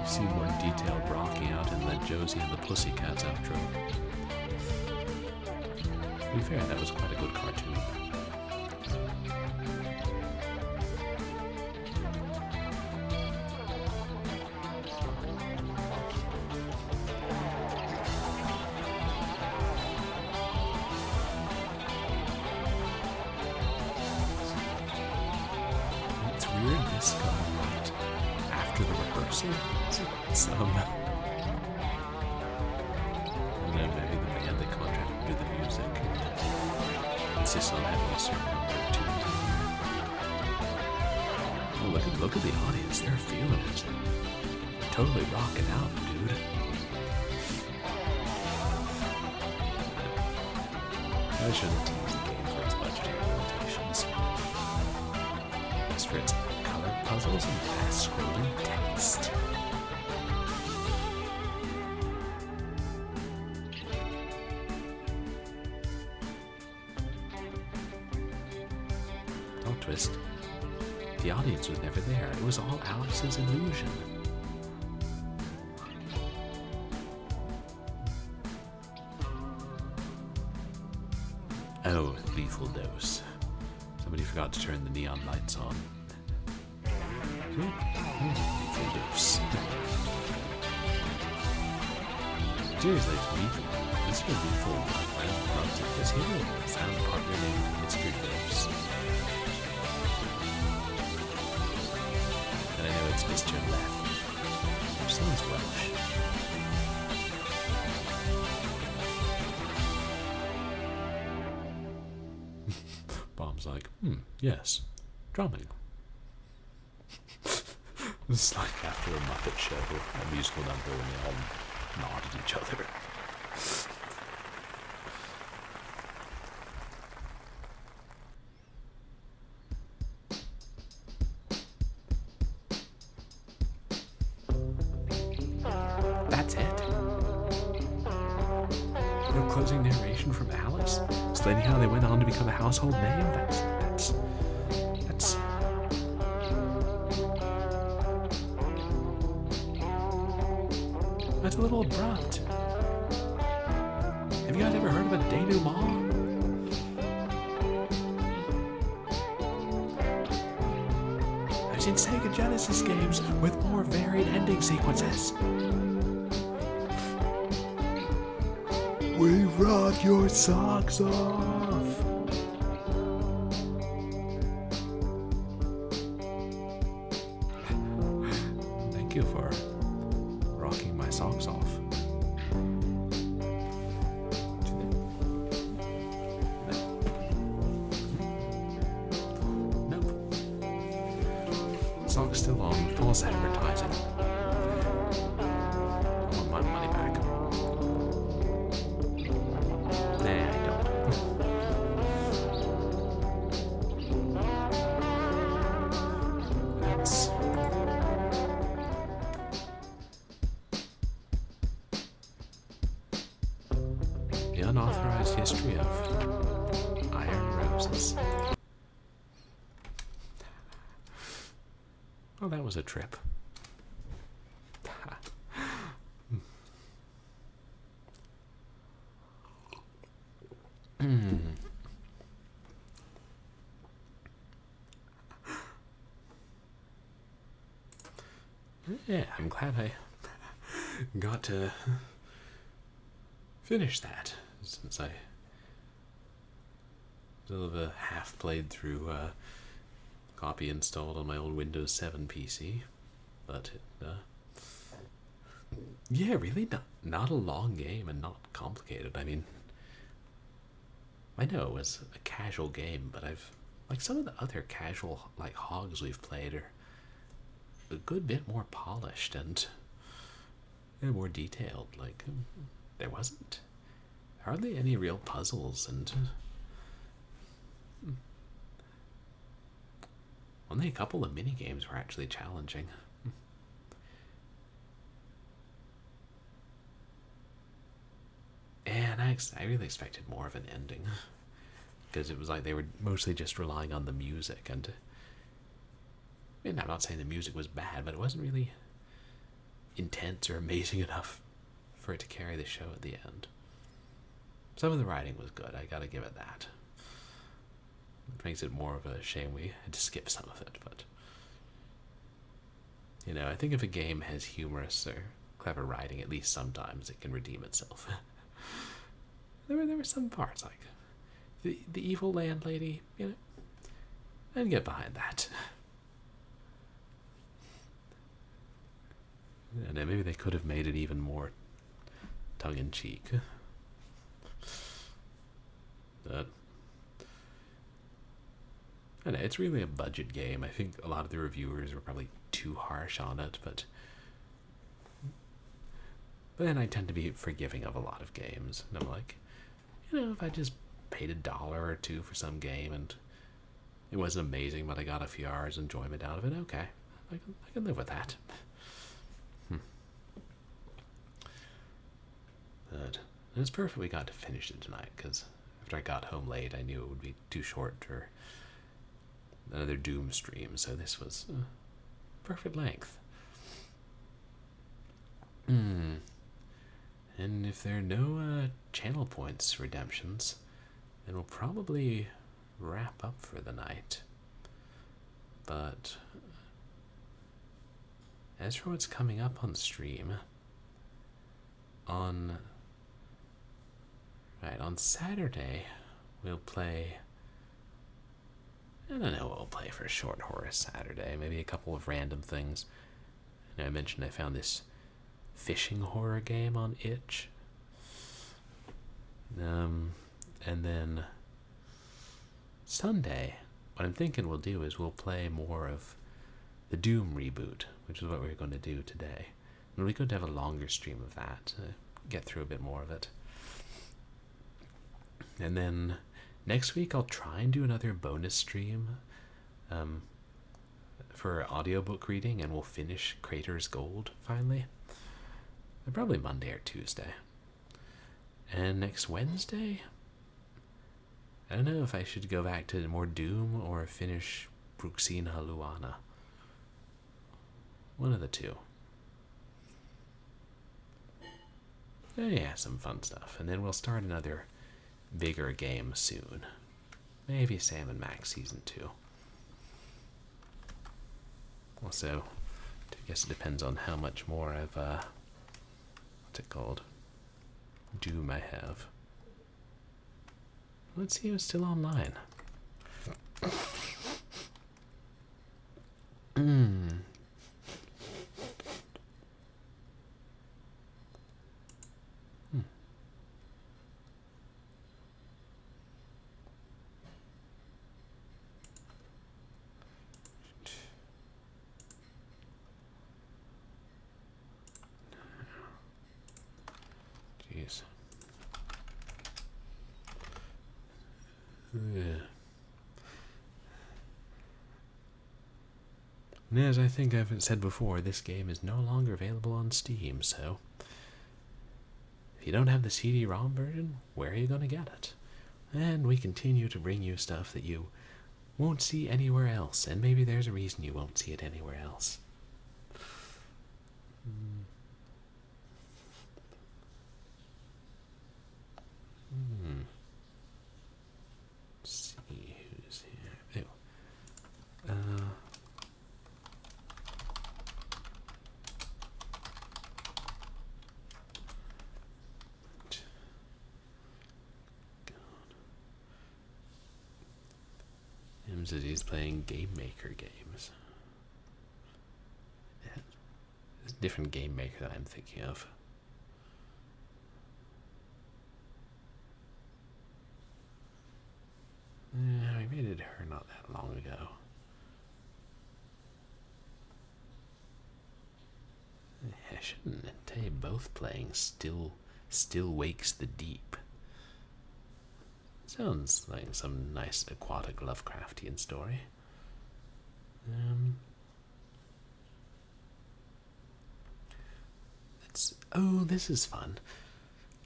You see more detailed Rocky out in the Josie and the Pussycats outro. To be fair, that was quite a good cartoon. It's weird this going right after the rehearsal. And then maybe the band they contracted to do the music insists on having a certain number of tunes in here. Oh, look at the audience. They're feeling it. Totally rocking out, dude. I shouldn't tease the game for its budgetary limitations. As for its color puzzles and fast-scrolling text. Don't twist. The audience was never there. It was all Alex's illusion. Oh, lethal dose. Somebody forgot to turn the neon lights on. Lethal dose. Seriously, it's lethal. This is a lethal round because he found a partner named Mr. Dose. And I know it's Mr. Left. Which sounds Welsh. Bomb's like, yes, drumming. It's like after a Muppet Show, a musical number when they all nod at each other. That's it. No closing narration from Alice, explaining how they went on to become a household name. That's a little abrupt. Have you guys ever heard of a denouement? I've seen Sega Genesis games with more varied ending sequences. We rock your socks off. Thank you for rocking my socks off. Nope. Socks still on. False advertising. I want my money back. Nah, I don't. That's the unauthorized history of Iron Roses. Well, that was a trip. yeah, I'm glad I got to finish that, since I still have a half played through copy installed on my old Windows 7 PC. But yeah, really not a long game and not complicated. I mean, I know it was a casual game, but I've like some of the other casual like hogs we've played are a good bit more polished and more detailed. Like there wasn't hardly any real puzzles, and only a couple of mini games were actually challenging. And I really expected more of an ending, because it was like they were mostly just relying on the music, and I'm not saying the music was bad, but it wasn't really intense or amazing enough for it to carry the show at the end. Some of the writing was good, I gotta give it that. It makes it more of a shame we had to skip some of it, but you know, I think if a game has humorous or clever writing, at least sometimes it can redeem itself. There were some parts like the evil landlady, you know, I'd get behind that. And maybe they could have made it even more tongue-in-cheek. But I know, it's really a budget game. I think a lot of the reviewers were probably too harsh on it, but then I tend to be forgiving of a lot of games. And I'm like, you know, if I just paid $1 or $2 for some game and it wasn't amazing, but I got a few hours enjoyment out of it, okay, I can live with that. But it's perfect we got to finish it tonight, because after I got home late, I knew it would be too short for another Doom stream, so this was perfect length. And if there are no channel points redemptions, then we'll probably wrap up for the night. But as for what's coming up on stream, on Saturday we'll play, I don't know what we'll play for a short horror Saturday, maybe a couple of random things. And I mentioned I found this fishing horror game on itch. And then Sunday, what I'm thinking we'll do is we'll play more of the Doom reboot, which is what we're going to do today. And we could have a longer stream of that to get through a bit more of it. And then next week I'll try and do another bonus stream for audiobook reading, and we'll finish Crater's Gold finally. Probably Monday or Tuesday. And next Wednesday, I don't know if I should go back to more Doom or finish Bruxina Luana. One of the two. Yeah, some fun stuff. And then we'll start another bigger game soon. Maybe Sam and Max Season 2. Also, I guess it depends on how much more of what's it called? Doom I have. Let's see who's still online. Jeez. Yeah. And as I think I've said before, this game is no longer available on Steam, so if you don't have the CD-ROM version, where are you going to get it? And we continue to bring you stuff that you won't see anywhere else, and maybe there's a reason you won't see it anywhere else. Let's see who's here. Oh. games as he's playing Game Maker games. It's a different Game Maker that I'm thinking of. We rated her not that long ago. I shouldn't tell you, both playing Still Wakes the Deep. Sounds like some nice aquatic Lovecraftian story. Oh, this is fun.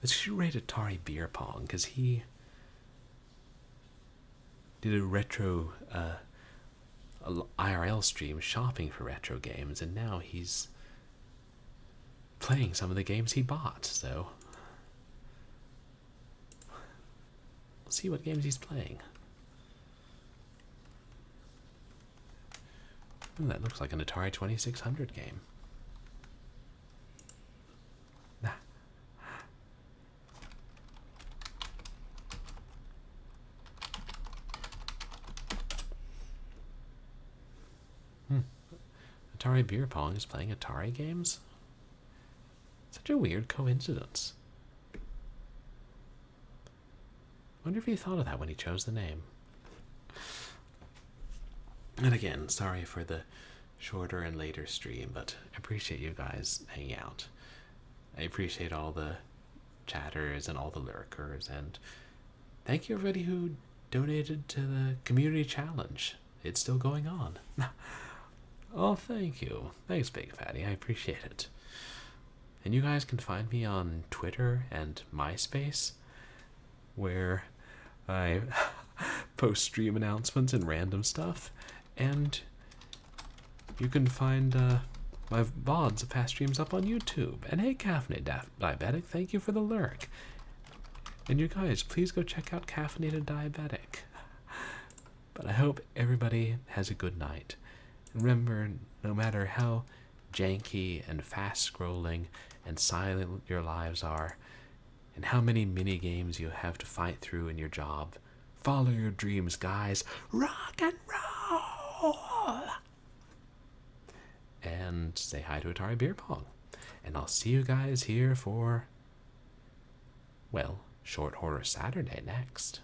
Let's rate Atari Beer Pong, because he did a retro IRL stream shopping for retro games, and now he's playing some of the games he bought, so we'll see what games he's playing. Ooh, that looks like an Atari 2600 game. Atari Beer Pong is playing Atari games? Such a weird coincidence. Wonder if he thought of that when he chose the name. And again, sorry for the shorter and later stream, but I appreciate you guys hanging out. I appreciate all the chatters and all the lurkers, and thank you everybody who donated to the community challenge. It's still going on. Oh, thank you. Thanks, Big Fatty. I appreciate it. And you guys can find me on Twitter and MySpace, where I post stream announcements and random stuff. And you can find my VODs of past streams up on YouTube. And hey, Caffeinated Diabetic, thank you for the lurk. And you guys, please go check out Caffeinated Diabetic. But I hope everybody has a good night. Remember, no matter how janky and fast-scrolling and silent your lives are, and how many mini-games you have to fight through in your job, follow your dreams, guys. Rock and roll! And say hi to Atari Beer Pong. And I'll see you guys here for, well, Short Horror Saturday next.